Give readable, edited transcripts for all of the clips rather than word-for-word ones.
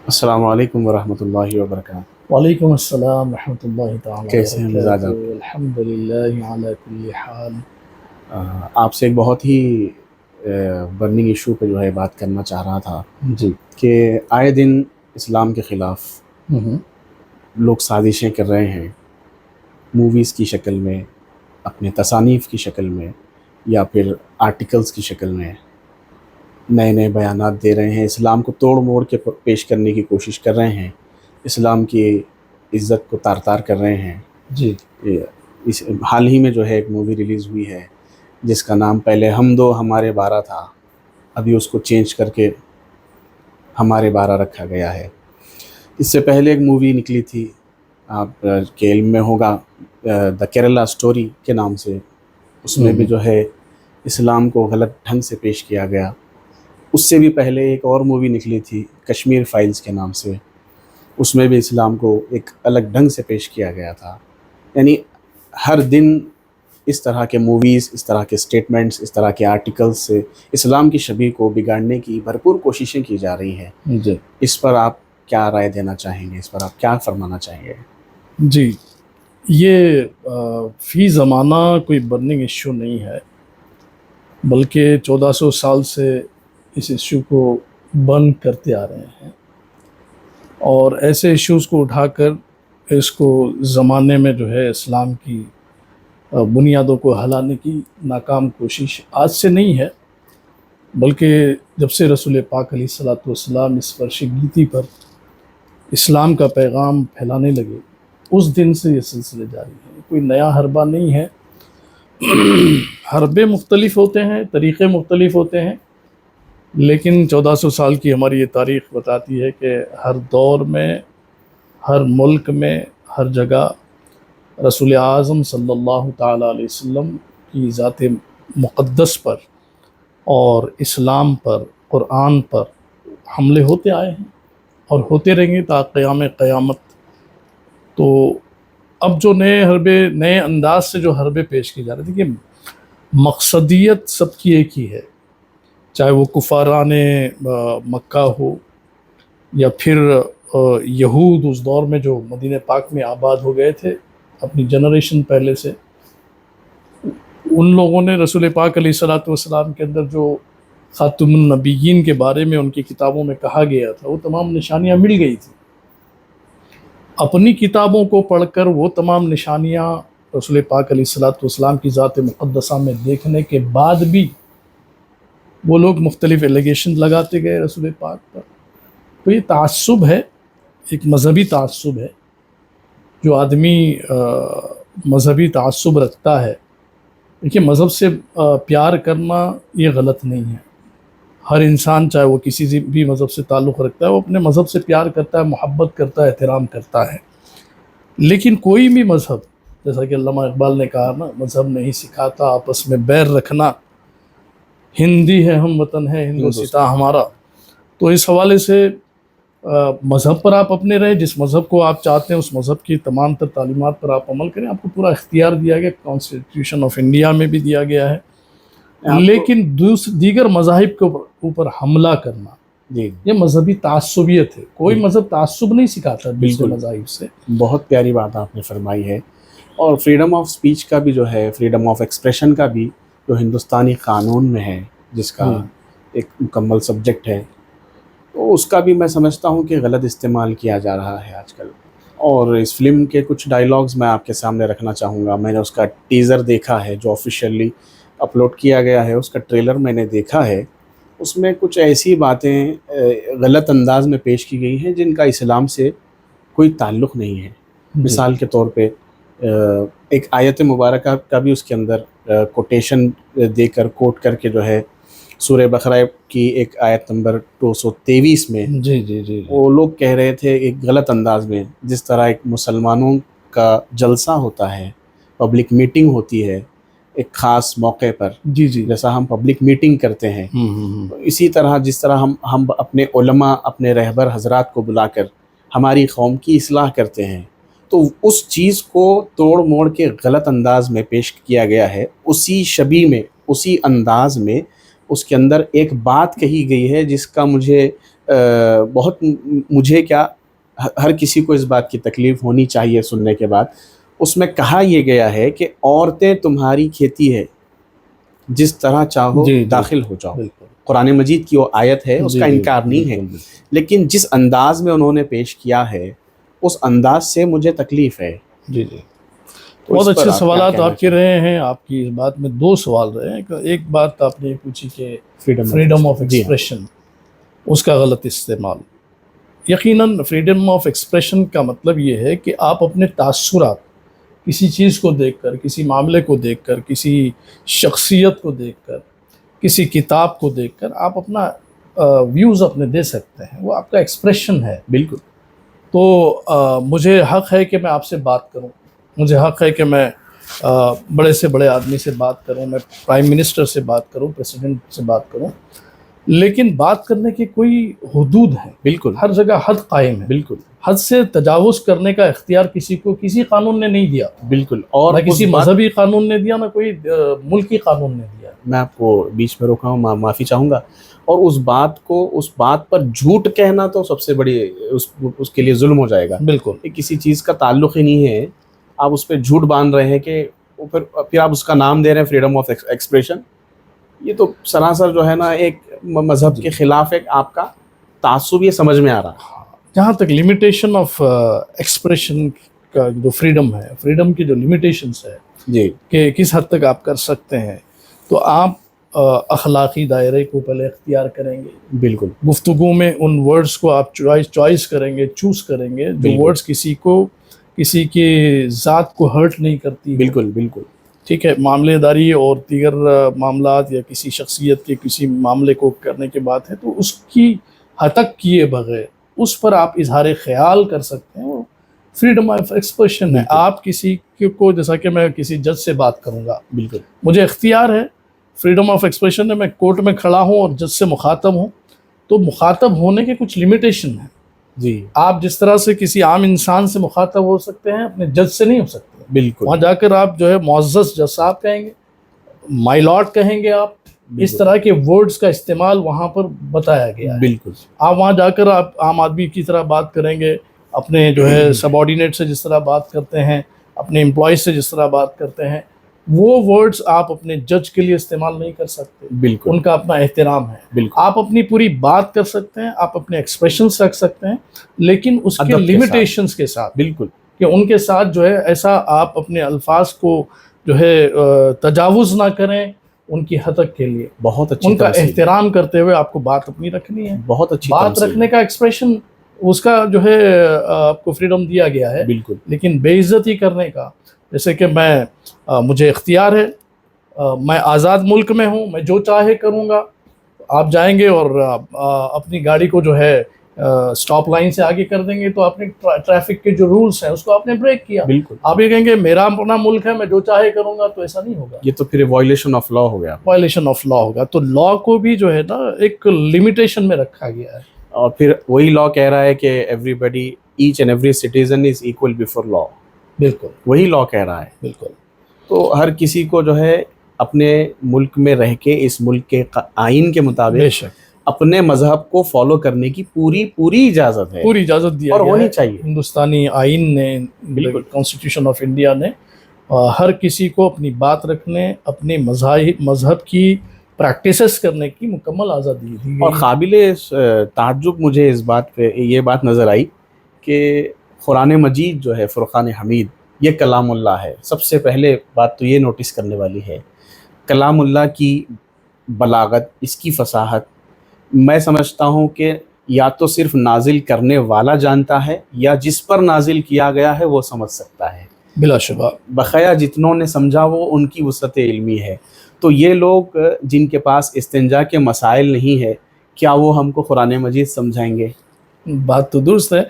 السلام علیکم ورحمۃ اللہ وبرکاتہ۔ وعلیکم السلام ورحمۃ اللہ تعالیٰ کیسے ہیں مزاج وبرکاتہ۔ آپ کے؟ الحمد للہ علی کل حال۔ آپ سے ایک بہت ہی برننگ ایشو پہ جو ہے بات کرنا چاہ رہا تھا جی۔ کہ آئے دن اسلام کے خلاف ہوں۔ لوگ سازشیں کر رہے ہیں، موویز کی شکل میں، اپنے تصانیف کی شکل میں، یا پھر آرٹیکلز کی شکل میں نئے نئے بیانات دے رہے ہیں، اسلام کو توڑ موڑ کے پیش کرنے کی کوشش کر رہے ہیں، اسلام کی عزت کو تار تار کر رہے ہیں۔ جی۔ حال ہی میں جو ہے ایک مووی ریلیز ہوئی ہے جس کا نام پہلے ہم دو ہمارے 12 تھا، ابھی اس کو چینج کر کے ہمارے 12 رکھا گیا ہے۔ اس سے پہلے ایک مووی نکلی تھی، آپ کے علم میں ہوگا، دا کیرلا سٹوری کے نام سے، اس میں بھی جو ہے اسلام کو غلط ڈھنگ سے پیش کیا گیا۔ اس سے بھی پہلے ایک اور مووی نکلی تھی کشمیر فائلز کے نام سے، اس میں بھی اسلام کو ایک الگ ڈھنگ سے پیش کیا گیا تھا۔ یعنی ہر دن اس طرح کے موویز، اس طرح کے سٹیٹمنٹس، اس طرح کے آرٹیکلز سے اسلام کی شبیہ کو بگاڑنے کی بھرپور کوششیں کی جا رہی ہیں۔ جی۔ اس پر آپ کیا رائے دینا چاہیں گے؟ اس پر آپ کیا فرمانا چاہیں گے؟ جی، یہ فی زمانہ کوئی برننگ ایشو نہیں ہے، بلکہ 1400 سال سے اس ایشو کو برن کرتے آ رہے ہیں، اور ایسے ایشوز کو اٹھا کر اس کو زمانے میں جو ہے اسلام کی بنیادوں کو ہلانے کی ناکام کوشش آج سے نہیں ہے، بلکہ جب سے رسول پاک علیہ الصلوۃ والسلام اس فرش گیتی پر اسلام کا پیغام پھیلانے لگے، اس دن سے یہ سلسلے جاری ہیں۔ کوئی نیا حربہ نہیں ہے، حربے مختلف ہوتے ہیں، طریقے مختلف ہوتے ہیں، لیکن 1400 سال کی ہماری یہ تاریخ بتاتی ہے کہ ہر دور میں، ہر ملک میں، ہر جگہ رسول اعظم صلی اللہ تعالیٰ علیہ وسلم کی ذات مقدس پر اور اسلام پر، قرآن پر حملے ہوتے آئے ہیں اور ہوتے رہیں گے تا قیام قیامت۔ تو اب جو نئے حربے، نئے انداز سے جو حربے پیش کی جا رہے تھے، کہ مقصدیت سب کی ایک ہی ہے، چاہے وہ کفاران مکہ ہو یا پھر یہود اس دور میں جو مدینہ پاک میں آباد ہو گئے تھے اپنی جنریشن پہلے سے، ان لوگوں نے رسول پاک علیہ الصلوۃ والسلام کے اندر جو خاتم النبیین کے بارے میں ان کی کتابوں میں کہا گیا تھا، وہ تمام نشانیاں مل گئی تھیں۔ اپنی کتابوں کو پڑھ کر وہ تمام نشانیاں رسول پاک علیہ الصلوۃ والسلام کی ذات مقدسہ میں دیکھنے کے بعد بھی وہ لوگ مختلف ایلیگیشن لگاتے گئے رسول پاک پر۔ تو یہ تعصب ہے، ایک مذہبی تعصب ہے۔ جو آدمی مذہبی تعصب رکھتا ہے، دیکھیے مذہب سے پیار کرنا یہ غلط نہیں ہے۔ ہر انسان چاہے وہ کسی بھی مذہب سے تعلق رکھتا ہے، وہ اپنے مذہب سے پیار کرتا ہے، محبت کرتا ہے، احترام کرتا ہے، لیکن کوئی بھی مذہب، جیسا کہ علامہ اقبال نے کہا نا، مذہب نہیں سکھاتا آپس میں بیر رکھنا، ہندی ہے ہم وطن ہے ہندوستان ہمارا۔ تو اس حوالے سے مذہب پر آپ اپنے رہیں، جس مذہب کو آپ چاہتے ہیں اس مذہب کی تمام تر تعلیمات پر آپ عمل کریں، آپ کو پورا اختیار دیا گیا، کانسٹیٹیوشن آف انڈیا میں بھی دیا گیا ہے، لیکن دیگر مذاہب کے اوپر حملہ کرنا یہ مذہبی تعصبیت ہے۔ کوئی مذہب تعصب نہیں سکھاتا دوسرے مذاہب سے۔ بہت پیاری بات آپ نے فرمائی ہے، اور فریڈم آف سپیچ کا بھی جو ہے، فریڈم آف ایکسپریشن کا بھی جو ہندوستانی قانون میں ہے، جس کا ایک مکمل سبجیکٹ ہے، تو اس کا بھی میں سمجھتا ہوں کہ غلط استعمال کیا جا رہا ہے آج کل۔ اور اس فلم کے کچھ ڈائیلاگز میں آپ کے سامنے رکھنا چاہوں گا۔ میں نے اس کا ٹیزر دیکھا ہے جو آفیشیلی اپلوڈ کیا گیا ہے، اس کا ٹریلر میں نے دیکھا ہے۔ اس میں کچھ ایسی باتیں غلط انداز میں پیش کی گئی ہیں جن کا اسلام سے کوئی تعلق نہیں ہے۔ مثال کے طور پہ ایک آیت مبارکہ کا بھی اس کے اندر کوٹیشن دے کر، کوٹ کر کے جو ہے، سورہ بقرہ کی ایک آیت نمبر 223 میں وہ لوگ کہہ رہے تھے ایک غلط انداز میں، جس طرح ایک مسلمانوں کا جلسہ ہوتا ہے، پبلک میٹنگ ہوتی ہے ایک خاص موقع پر، جیسا ہم پبلک میٹنگ کرتے ہیں، اسی طرح جس طرح ہم اپنے علماء، اپنے رہبر حضرات کو بلا کر ہماری قوم کی اصلاح کرتے ہیں، تو اس چیز کو توڑ موڑ کے غلط انداز میں پیش کیا گیا ہے۔ اسی شبیہ میں، اسی انداز میں اس کے اندر ایک بات کہی گئی ہے جس کا مجھے بہت مجھے کیا ہر کسی کو اس بات کی تکلیف ہونی چاہیے سننے کے بعد، اس میں کہا یہ گیا ہے کہ عورتیں تمہاری کھیتی ہے، جس طرح چاہو جی داخل ہو جاؤ. بالکل قرآن مجید کی وہ آیت ہے، اس جی کا جی انکار نہیں ہے، بالکل لیکن جس انداز میں انہوں نے پیش کیا ہے اس انداز سے مجھے تکلیف ہے. جی جی تو بہت اس پر اچھے آپ کیا سوالات کہنا آپ کے رہے ہیں. آپ کی اس بات میں دو سوال رہے ہیں. ایک بات آپ نے پوچھی کہ فریڈم آف جی ہاں، ایکسپریشن، اس کا غلط استعمال. یقیناً فریڈم آف ایکسپریشن کا مطلب یہ ہے کہ آپ اپنے تاثرات کسی چیز کو دیکھ کر، کسی معاملے کو دیکھ کر، کسی شخصیت کو دیکھ کر، کسی کتاب کو دیکھ کر آپ اپنا ویوز اپنے دے سکتے ہیں. وہ آپ کا ایکسپریشن ہے. بالکل تو مجھے حق ہے کہ میں آپ سے بات کروں، مجھے حق ہے کہ میں بڑے سے بڑے آدمی سے بات کروں، میں پرائم منسٹر سے بات کروں، پریسیڈنٹ سے بات کروں، لیکن بات کرنے کی کوئی حدود ہیں. بالکل ہر جگہ حد قائم ہے. بالکل حد سے تجاوز کرنے کا اختیار کسی کو کسی قانون نے نہیں دیا، بالکل. اور نہ اس کسی بات، مذہبی قانون نے دیا، نہ کوئی ملکی قانون نے دیا. میں آپ کو بیچ میں روکا ہوں، معافی چاہوں گا. اور اس بات پر جھوٹ کہنا تو سب سے بڑی اس کے لیے ظلم ہو جائے گا. بالکل یہ کسی چیز کا تعلق ہی نہیں ہے، آپ اس پہ جھوٹ باندھ رہے ہیں کہ پھر آپ اس کا نام دے رہے ہیں فریڈم آف ایکسپریشن. یہ تو سراسر جو ہے نا ایک مذہب کے خلاف ایک آپ کا تعصب، یہ سمجھ میں آ رہا ہے. جہاں تک لمیٹیشن آف ایکسپریشن کا جو فریڈم ہے، فریڈم کی جو لمیٹیشنس ہے جی کہ کس حد تک آپ کر سکتے ہیں، تو آپ اخلاقی دائرے کو پہلے اختیار کریں گے. بالکل گفتگو میں ان ورڈز کو آپ چوائس کریں گے، چوز کریں گے جو بالکل. ورڈز کسی کی ذات کو ہرٹ نہیں کرتی. بالکل بالکل ٹھیک ہے، معاملے داری اور دیگر معاملات یا کسی شخصیت کے کسی معاملے کو کرنے کے بات ہے تو اس کی ہتک کیے بغیر اس پر آپ اظہار خیال کر سکتے ہیں. وہ فریڈم آف ایکسپریشن ہے. بالکل. آپ کسی کو، جیسا کہ میں کسی جج سے بات کروں گا، بالکل مجھے اختیار ہے. فریڈم آف ایکسپریشن ہے، میں کورٹ میں کھڑا ہوں اور جج سے مخاطب ہوں، تو مخاطب ہونے کے کچھ لمیٹیشن ہیں. جی آپ جس طرح سے کسی عام انسان سے مخاطب ہو سکتے ہیں، اپنے جج سے نہیں ہو سکتے. بالکل وہاں جا کر آپ جو ہے معزز جج صاحب کہیں گے، مائی لارڈ کہیں گے. آپ اس طرح کے ورڈز کا استعمال وہاں پر بتایا گیا ہے. بالکل آپ وہاں جا کر آپ عام آدمی کی طرح بات کریں گے، اپنے جو ہے سب آرڈینیٹ سے جس طرح بات کرتے ہیں، اپنے امپلائیز سے جس طرح بات کرتے ہیں، وہ ورڈز آپ اپنے جج کے لیے استعمال نہیں کر سکتے. بالکل ان کا اپنا احترام ہے. بالکل آپ اپنی پوری بات کر سکتے ہیں، آپ اپنے ایکسپریشنس رکھ سکتے ہیں، لیکن اس کے ادب کے ساتھ. لمیٹیشنس کے ساتھ، بالکل کہ ان کے ساتھ جو ہے ایسا آپ اپنے الفاظ کو جو ہے تجاوز نہ کریں ان کی حدق کے لیے. بہت اچھی ان کا تمثیل. احترام کرتے ہوئے آپ کو بات اپنی رکھنی ہے. بہت اچھی بات تمثیل. رکھنے کا ایکسپریشن اس کا جو ہے آپ کو فریڈم دیا گیا ہے. بالکل لیکن بے عزتی کرنے کا، جیسے کہ مجھے اختیار ہے، میں آزاد ملک میں ہوں، میں جو چاہے کروں گا. آپ جائیں گے اور اپنی گاڑی کو جو ہے سٹاپ لائن سے آگے کر دیں گے تو آپ نے ٹریفک کے جو رولز ہیں اس کو آپ نے بریک کیا. بالکل. آپ یہ کہیں گے میرا اپنا ملک ہے، میں جو چاہے کروں گا، تو ایسا نہیں ہوگا. یہ تو پھر وائلیشن آف لا ہو گیا. وائلیشن آف لا ہوگا. تو لا کو بھی جو ہے نا ایک لمیٹیشن میں رکھا گیا ہے. اور پھر وہی لا کہہ رہا ہے کہ everybody, each and every citizen is equal before law. بالکل وہی لا کہہ رہا ہے. بالکل. تو ہر کسی کو جو ہے اپنے ملک میں رہ کے اس ملک کے آئین کے بے مطابق شک اپنے مذہب کو فالو کرنے کی پوری اجازت ہے، پوری اجازت دیا اور گیا ہونی ہے. چاہیے. ہندوستانی آئین نے، بالکل. کانسٹیٹیوشن آف انڈیا نے ہر کسی کو اپنی بات رکھنے، اپنے مذہب کی پریکٹسز کرنے کی مکمل آزادی دی گئی. اور قابل تعجب مجھے اس بات پہ یہ بات نظر آئی کہ قرآن مجید جو ہے فرقان حمید، یہ کلام اللہ ہے. سب سے پہلے بات تو یہ نوٹس کرنے والی ہے، کلام اللہ کی بلاغت، اس کی فصاحت میں سمجھتا ہوں کہ یا تو صرف نازل کرنے والا جانتا ہے، یا جس پر نازل کیا گیا ہے وہ سمجھ سکتا ہے. بلا شبہ بقایا جتنوں نے سمجھا وہ ان کی وسعت علمی ہے. تو یہ لوگ جن کے پاس استنجا کے مسائل نہیں ہے، کیا وہ ہم کو قرآن مجید سمجھائیں گے؟ بات تو درست ہے.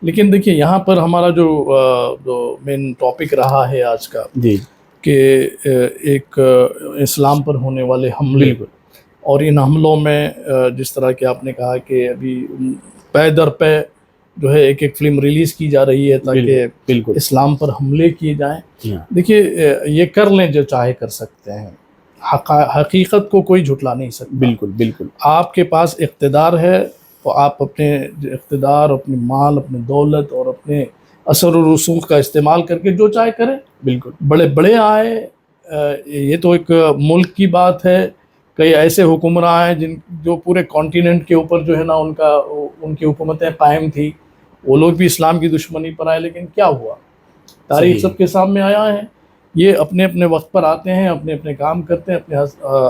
لیکن دیکھیے یہاں پر ہمارا جو مین ٹاپک رہا ہے آج کا، جی کہ ایک اسلام پر ہونے والے حملے، بالکل اور ان حملوں میں جس طرح کہ آپ نے کہا کہ ابھی پے در پے جو ہے ایک فلم ریلیز کی جا رہی ہے تاکہ بالکل. اسلام پر حملے کیے جائیں. ہاں. دیکھیے یہ کر لیں جو چاہے کر سکتے ہیں، حقیقت کو کوئی جھٹلا نہیں سکتا. بالکل بالکل آپ کے پاس اقتدار ہے، تو آپ اپنے اقتدار، اپنی مال، اپنی دولت اور اپنے اثر و رسوخ کا استعمال کر کے جو چاہے کریں. بالکل. بڑے بڑے آئے، یہ تو ایک ملک کی بات ہے. کئی ایسے حکمراں ہیں جو پورے کانٹیننٹ کے اوپر جو ہے نا ان کی حکومتیں قائم تھی، وہ لوگ بھی اسلام کی دشمنی پر آئے، لیکن کیا ہوا؟ تاریخ سب کے سامنے آیا ہے. یہ اپنے اپنے وقت پر آتے ہیں، اپنے اپنے کام کرتے ہیں، اپنے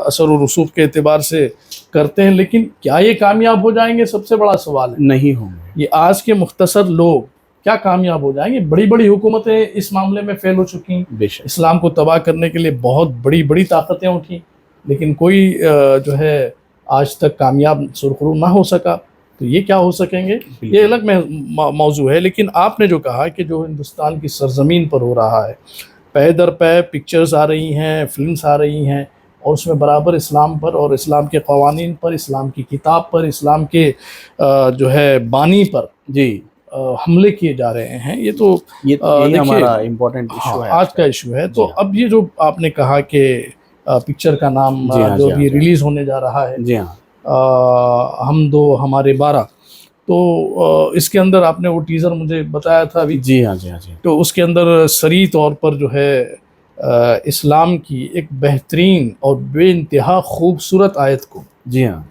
اثر و رسوخ کے اعتبار سے کرتے ہیں، لیکن کیا یہ کامیاب ہو جائیں گے؟ سب سے بڑا سوال ہے. نہیں ہوں گے. یہ آج کے مختصر لوگ کیا کامیاب ہو جائیں گے؟ بڑی بڑی حکومتیں اس معاملے میں فیل ہو چکی ہیں. اسلام کو تباہ کرنے کے لیے بہت بڑی بڑی طاقتیں اٹھیں، لیکن کوئی جو ہے آج تک کامیاب سرخرو نہ ہو سکا. تو یہ کیا ہو سکیں گے؟ یہ الگ موضوع ہے. لیکن آپ نے جو کہا کہ جو ہندوستان کی سرزمین پر ہو رہا ہے، پے در پے پکچرز آ رہی ہیں، فلمز آ رہی ہیں، اور اس میں برابر اسلام پر اور اسلام کے قوانین پر، اسلام کی کتاب پر، اسلام کے جو ہے بانی پر جی حملے کیے جا رہے ہیں. یہ تو یہ ہمارا امپورٹنٹ ایشو ہے، آج کا ایشو ہے. تو اب یہ جو آپ نے کہا کہ پکچر کا نام جو بھی ریلیز ہونے جا رہا ہے، جی ہاں، ہم دو ہمارے 12، تو اس کے اندر آپ نے وہ ٹیزر مجھے بتایا تھا ابھی. جی ہاں جی ہاں جی. تو اس کے اندر صریح طور پر جو ہے اسلام کی ایک بہترین اور بے انتہا خوبصورت آیت کو، جی ہاں،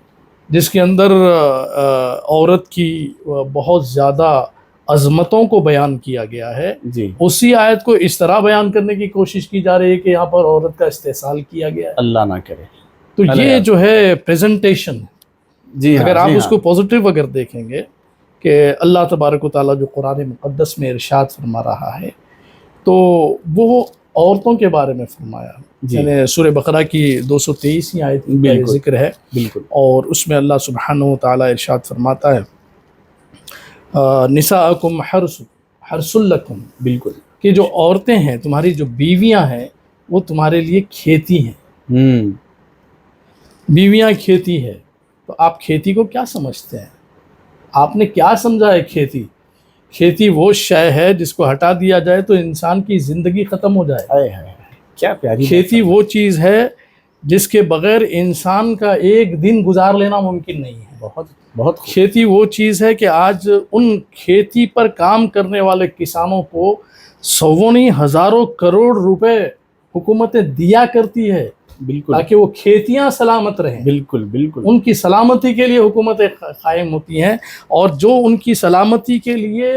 جس کے اندر عورت کی بہت زیادہ عظمتوں کو بیان کیا گیا ہے، جی اسی آیت کو اس طرح بیان کرنے کی کوشش کی جا رہی ہے کہ یہاں پر عورت کا استحصال کیا گیا ہے. اللہ نہ کرے. تو یہ جو ہے پریزنٹیشن، جی ہاں، اگر آپ اس کو پازیٹیو اگر دیکھیں گے کہ اللہ تبارک و تعالیٰ جو قرآن مقدس میں ارشاد فرما رہا ہے، تو وہ عورتوں کے بارے میں فرمایا. یعنی سورہ بقرہ کی 223 آیت کا یہ ذکر ہے. بالکل. اور اس میں اللہ سبحانہ و تعالیٰ ارشاد فرماتا ہے نساءکم حرث لکم، بالکل، کہ جو عورتیں ہیں، تمہاری جو بیویاں ہیں، وہ تمہارے لیے کھیتی ہیں. بیویاں کھیتی ہے. تو آپ کھیتی کو کیا سمجھتے ہیں؟ آپ نے کیا سمجھا ہے کھیتی؟ کھیتی وہ شے ہے جس کو ہٹا دیا جائے تو انسان کی زندگی ختم ہو جائے. کیا پیاری. کھیتی وہ چیز ہے جس کے بغیر انسان کا ایک دن گزار لینا ممکن نہیں ہے. بہت بہت. کھیتی وہ چیز ہے کہ آج ان کھیتی پر کام کرنے والے کسانوں کو سووں نہیں ہزاروں کروڑ روپے حکومتیں دیا کرتی ہے، بالکل، تاکہ وہ کھیتیاں سلامت رہیں. بالکل بالکل. ان کی سلامتی کے لیے حکومتیں قائم ہوتی ہیں، اور جو ان کی سلامتی کے لیے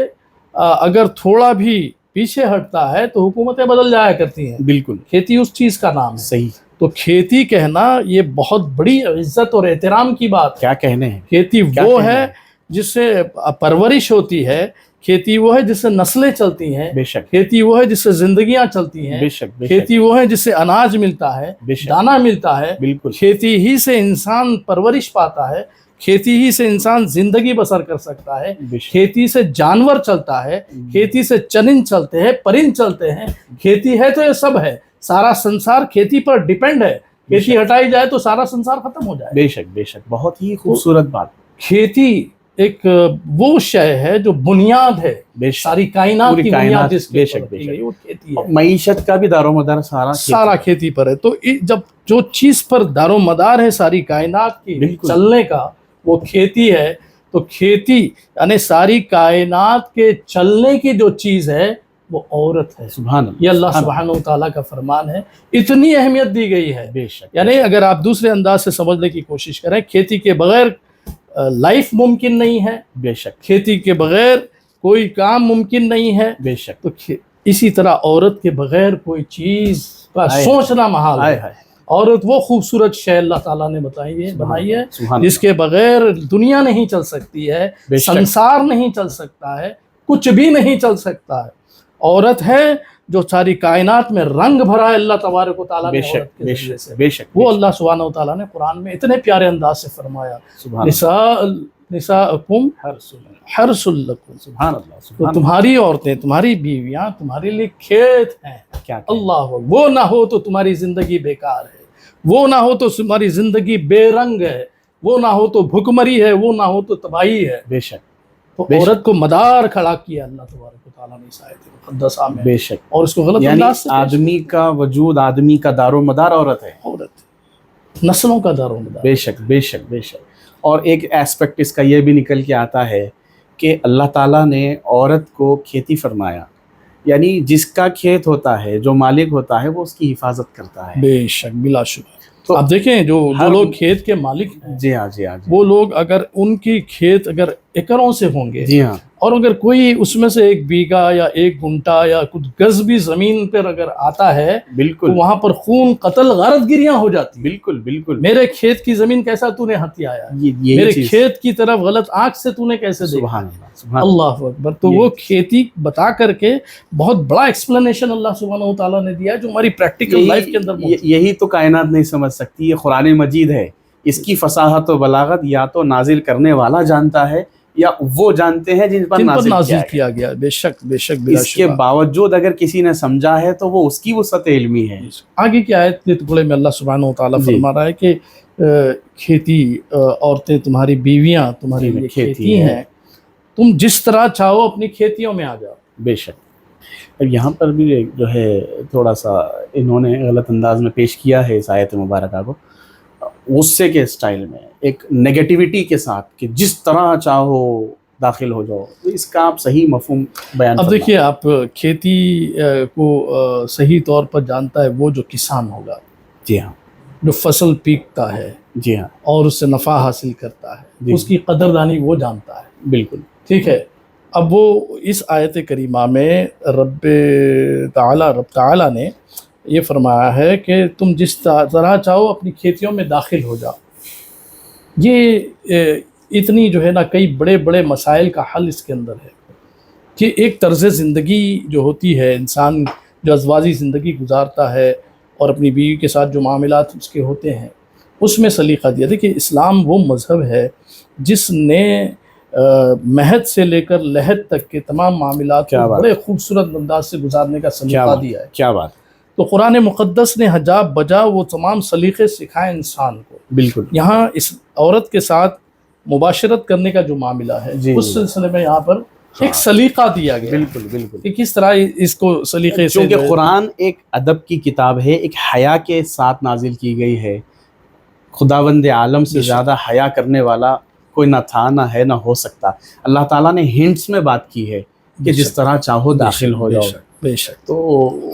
اگر تھوڑا بھی پیچھے ہٹتا ہے تو حکومتیں بدل جایا کرتی ہیں. بالکل. کھیتی اس چیز کا نام ہے. صحیح. تو کھیتی کہنا یہ بہت بڑی عزت اور احترام کی بات ہے. کیا کہنے ہیں. کھیتی وہ ہے جس سے پرورش ہوتی ہے، کھیتی وہ ہے جس سے نسلیں چلتی ہیں. بے شک. کھیتی وہ ہے جس سے زندگیاں چلتی ہیں. بے شک. کھیتی وہ ہے جس سے اناج ملتا ہے، دانہ ملتا ہے. بالکل. کھیتی ہی سے انسان پرورش پاتا ہے، کھیتی ہی سے انسان زندگی بسر کر سکتا ہے. کھیتی سے جانور چلتا ہے، کھیتی سے چرند چلتے ہیں، پرند چلتے ہیں. کھیتی ہے تو یہ سب ہے. سارا سنسار کھیتی پر ڈیپینڈ ہے. کھیتی ہٹائی جائے تو سارا سنسار ختم ہو جائے. بے شک بے شک. بہت ہی خوبصورت بات. کھیتی ایک وہ شے ہے جو بنیاد ہے ساری کائنات کی بنیاد جس کے اوپر رکھی گئی وہ کھیتی ہے. معیشت کا بھی دار و مدار سارا کھیتی پر ہے. تو جب جو چیز پر دار و مدار ہے ساری کائنات کی چلنے کا وہ کھیتی ہے، تو کھیتی یعنی ساری کائنات کے چلنے کی جو چیز ہے وہ عورت ہے. سبحان اللہ. یہ اللہ سبحانہ و تعالیٰ کا فرمان ہے. اتنی اہمیت دی گئی ہے. بے شک. یعنی اگر آپ دوسرے انداز سے سمجھنے کی کوشش کریں، کھیتی کے بغیر لائف ممکن نہیں ہے. بے شک. کھیتی کے بغیر کوئی کام ممکن نہیں ہے. بے شک. تو اسی طرح عورت کے بغیر کوئی چیز کا سوچنا محال ہے. عورت وہ خوبصورت شے اللہ تعالیٰ نے بنائی ہے جس کے بغیر دنیا نہیں چل سکتی ہے، سنسار نہیں چل سکتا ہے، کچھ بھی نہیں چل سکتا ہے. عورت ہے جو ساری کائنات میں رنگ بھرا ہے اللہ تبارک و تعالیٰ نے عورت کے ذریعے سے. بے شک. وہ اللہ سبحانہ و تعالیٰ نے قرآن میں اتنے پیارے انداز سے فرمایا، نساءکم حرث لکم. سبحان اللہ. تو تمہاری عورتیں، تمہاری بیویاں تمہارے لیے کھیت ہیں. اللہ وہ نہ ہو تو تمہاری زندگی بیکار ہے، وہ نہ ہو تو تمہاری زندگی بے رنگ ہے، وہ نہ ہو تو بھکمری ہے، وہ نہ ہو تو تباہی ہے. بے شک. تو عورت کو مدار کھڑا کیا اللہ تبارک و تعالیٰ نے اس آیت مقدسہ میں. بے شک. اور اس کو غلط انداز سے آدمی کا وجود، آدمی کا دار و مدار عورت ہے. عورت نسلوں کا دار و مدار. بے شک بے شک بے شک. اور ایک ایسپیکٹ اس کا یہ بھی نکل کے آتا ہے کہ اللہ تعالیٰ نے عورت کو کھیتی فرمایا، یعنی جس کا کھیت ہوتا ہے، جو مالک ہوتا ہے، وہ اس کی حفاظت کرتا ہے۔ بے شک، بلا شبہ۔ تو آپ دیکھیں جو لوگ کھیت کے مالک ہیں، جی ہاں جی ہاں جی وہ لوگ اگر ان کی کھیت اگر ایکڑوں سے ہوں گے، جی ہاں اور اگر کوئی اس میں سے 1 بیگھہ یا 1 گھنٹہ یا کچھ گز بھی زمین پر اگر آتا ہے تو بالکل وہاں پر خون، قتل، غارت گریاں ہو جاتی ہیں۔ بالکل بالکل میرے کھیت کی زمین کیسا تو نے ہتھیایا ہے، یہی میرے چیز، کھیت کی طرف غلط آنکھ سے تو نے کیسے دیکھا۔ سبحان اللہ سبحان اللہ اکبر۔ تو وہ کھیتی بتا کر کے بہت بڑا ایکسپلینیشن اللہ سبحانہ و تعالیٰ نے دیا ہے، جو ہماری پریکٹیکل لائف کے اندر موجود ہے۔ یہی تو کائنات نہیں سمجھ سکتی، یہ قرآن مجید ہے، اس کی فصاحت و بلاغت یا تو نازل کرنے والا جانتا ہے یا وہ جانتے ہیں جن پر نازل کیا گیا۔ بے شک بے شک، بلا اس کے شبہ۔ باوجود اگر کسی نے سمجھا ہے تو وہ اس کی وسعت علمی ہے۔ آگے کی آیت کے ٹکڑے میں اللہ سبحانہ و تعالیٰ جی۔ فرما رہا ہے کہ کھیتی، عورتیں تمہاری بیویاں تمہاری لیے کھیتی ہیں، تم جس طرح چاہو اپنی کھیتیوں میں آ جاؤ۔ بے شک۔ اب یہاں پر بھی جو ہے تھوڑا سا انہوں نے غلط انداز میں پیش کیا ہے اس آیت مبارکہ کو، غصے کے اسٹائل میں، ایک نگیٹیوٹی کے ساتھ کہ جس طرح چاہو داخل ہو جاؤ۔ تو اس کا آپ صحیح مفہوم بیان اب دیکھیے، آپ کھیتی کو صحیح طور پر جانتا ہے وہ جو کسان ہوگا، جی ہاں جو فصل پیکتا ہے جی ہاں اور اس سے نفع حاصل کرتا ہے، جی، اس کی قدردانی وہ جانتا ہے۔ بالکل ٹھیک ہے۔ اب وہ اس آیت کریمہ میں رب تعالیٰ نے یہ فرمایا ہے کہ تم جس طرح چاہو اپنی کھیتیوں میں داخل ہو جاؤ۔ یہ اتنی جو ہے نا کئی بڑے بڑے مسائل کا حل اس کے اندر ہے کہ ایک طرز زندگی جو ہوتی ہے، انسان جو ازواجی زندگی گزارتا ہے اور اپنی بیوی کے ساتھ جو معاملات اس کے ہوتے ہیں، اس میں سلیقہ دیا۔ دیکھیے، اسلام وہ مذہب ہے جس نے مہد سے لے کر لحد تک کے تمام معاملات کو بڑے خوبصورت انداز سے گزارنے کا سلیقہ دیا ہے۔ کیا بات! تو قرآن مقدس نے حجاب بجا وہ تمام سلیقے سکھائے انسان کو۔ بالکل۔ یہاں اس عورت کے ساتھ مباشرت کرنے کا جو معاملہ ہے، اس سلسلے میں یہاں پر ایک سلیقہ دیا گیا۔ بالکل بالکل، کہ کس طرح اس کو سلیقے سے، کیونکہ قرآن ایک ادب کی کتاب ہے، ایک حیا کے ساتھ نازل کی گئی ہے۔ خداوند عالم سے زیادہ حیا کرنے والا کوئی نہ تھا، نہ ہے، نہ ہو سکتا۔ اللہ تعالیٰ نے ہنٹس میں بات کی ہے کہ جس طرح چاہو داخل ہو جاؤ۔ بے شک۔ تو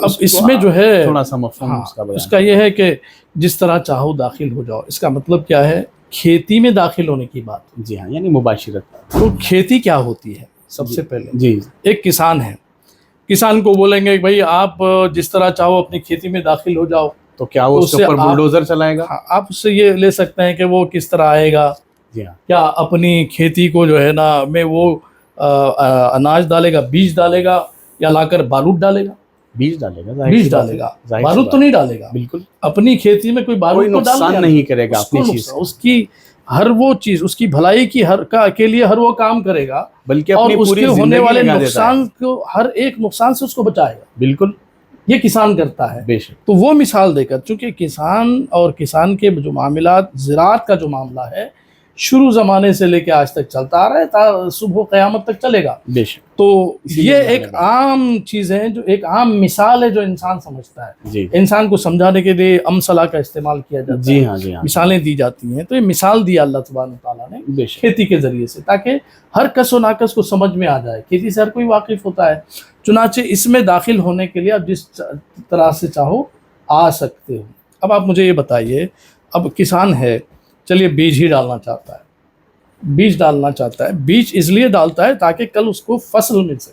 اب اس میں جو ہے تھوڑا سا مفہوم اس کا یہ ہے کہ جس طرح چاہو داخل ہو جاؤ، اس کا مطلب کیا ہے؟ کھیتی میں داخل ہونے کی بات۔ جی ہاں، یعنی مباشرت۔ تو کھیتی کیا ہوتی ہے؟ سب سے پہلے جی، ایک کسان ہے، کسان کو بولیں گے بھائی آپ جس طرح چاہو اپنی کھیتی میں داخل ہو جاؤ، تو کیا وہ اس کے اوپر بلڈوزر چلائے گا؟ آپ اس سے یہ لے سکتے ہیں کہ وہ کس طرح آئے گا؟ جی ہاں، کیا اپنی کھیتی کو جو ہے نا میں وہ اناج ڈالے گا، بیج ڈالے گا، یا لا کر بارود ڈالے گا؟ بیج ڈالے گا، بیج ڈالے گا، بارود تو نہیں ڈالے گا۔ بالکل، اپنی کھیتی میں کوئی بارود کوئی نقصان نہیں کرے گا اپنی چیز، اس کی ہر وہ چیز، اس کی بھلائی کی کے لیے ہر وہ کام کرے گا، بلکہ اور اپنی اس پوری کے ہونے والے زندگی لگا دیتا ہے۔ نقصان کو، ہر ایک نقصان سے اس کو بچائے گا۔ بالکل، یہ کسان کرتا ہے۔ بے شک۔ تو وہ مثال دے کر، چونکہ کسان اور کسان کے جو معاملات، زراعت کا جو معاملہ ہے، شروع زمانے سے لے کے آج تک چلتا آ رہا ہے، تا صبح و قیامت تک چلے گا۔ بے شک۔ تو یہ ایک عام چیز ہے، جو ایک عام مثال ہے جو انسان سمجھتا ہے۔ جی، انسان کو سمجھانے کے لیے امثلہ کا استعمال کیا جاتا ہے۔ جی ہاں، جی ہاں، مثالیں دی جاتی ہیں۔ تو یہ مثال دیا اللہ سبحانہ تعالیٰ نے بے شک۔ کھیتی کے ذریعے سے، تاکہ ہر کس و ناکس کو سمجھ میں آ جائے۔ کھیتی سے ہر کوئی واقف ہوتا ہے، چنانچہ اس میں داخل ہونے کے لیے آپ جس طرح سے چاہو آ سکتے ہو۔ اب آپ مجھے یہ بتائیے، اب کسان ہے، چلیے بیج ہی ڈالنا چاہتا ہے، بیج ڈالنا چاہتا ہے، بیج اس لیے ڈالتا ہے تاکہ کل اس کو فصل مل سکے۔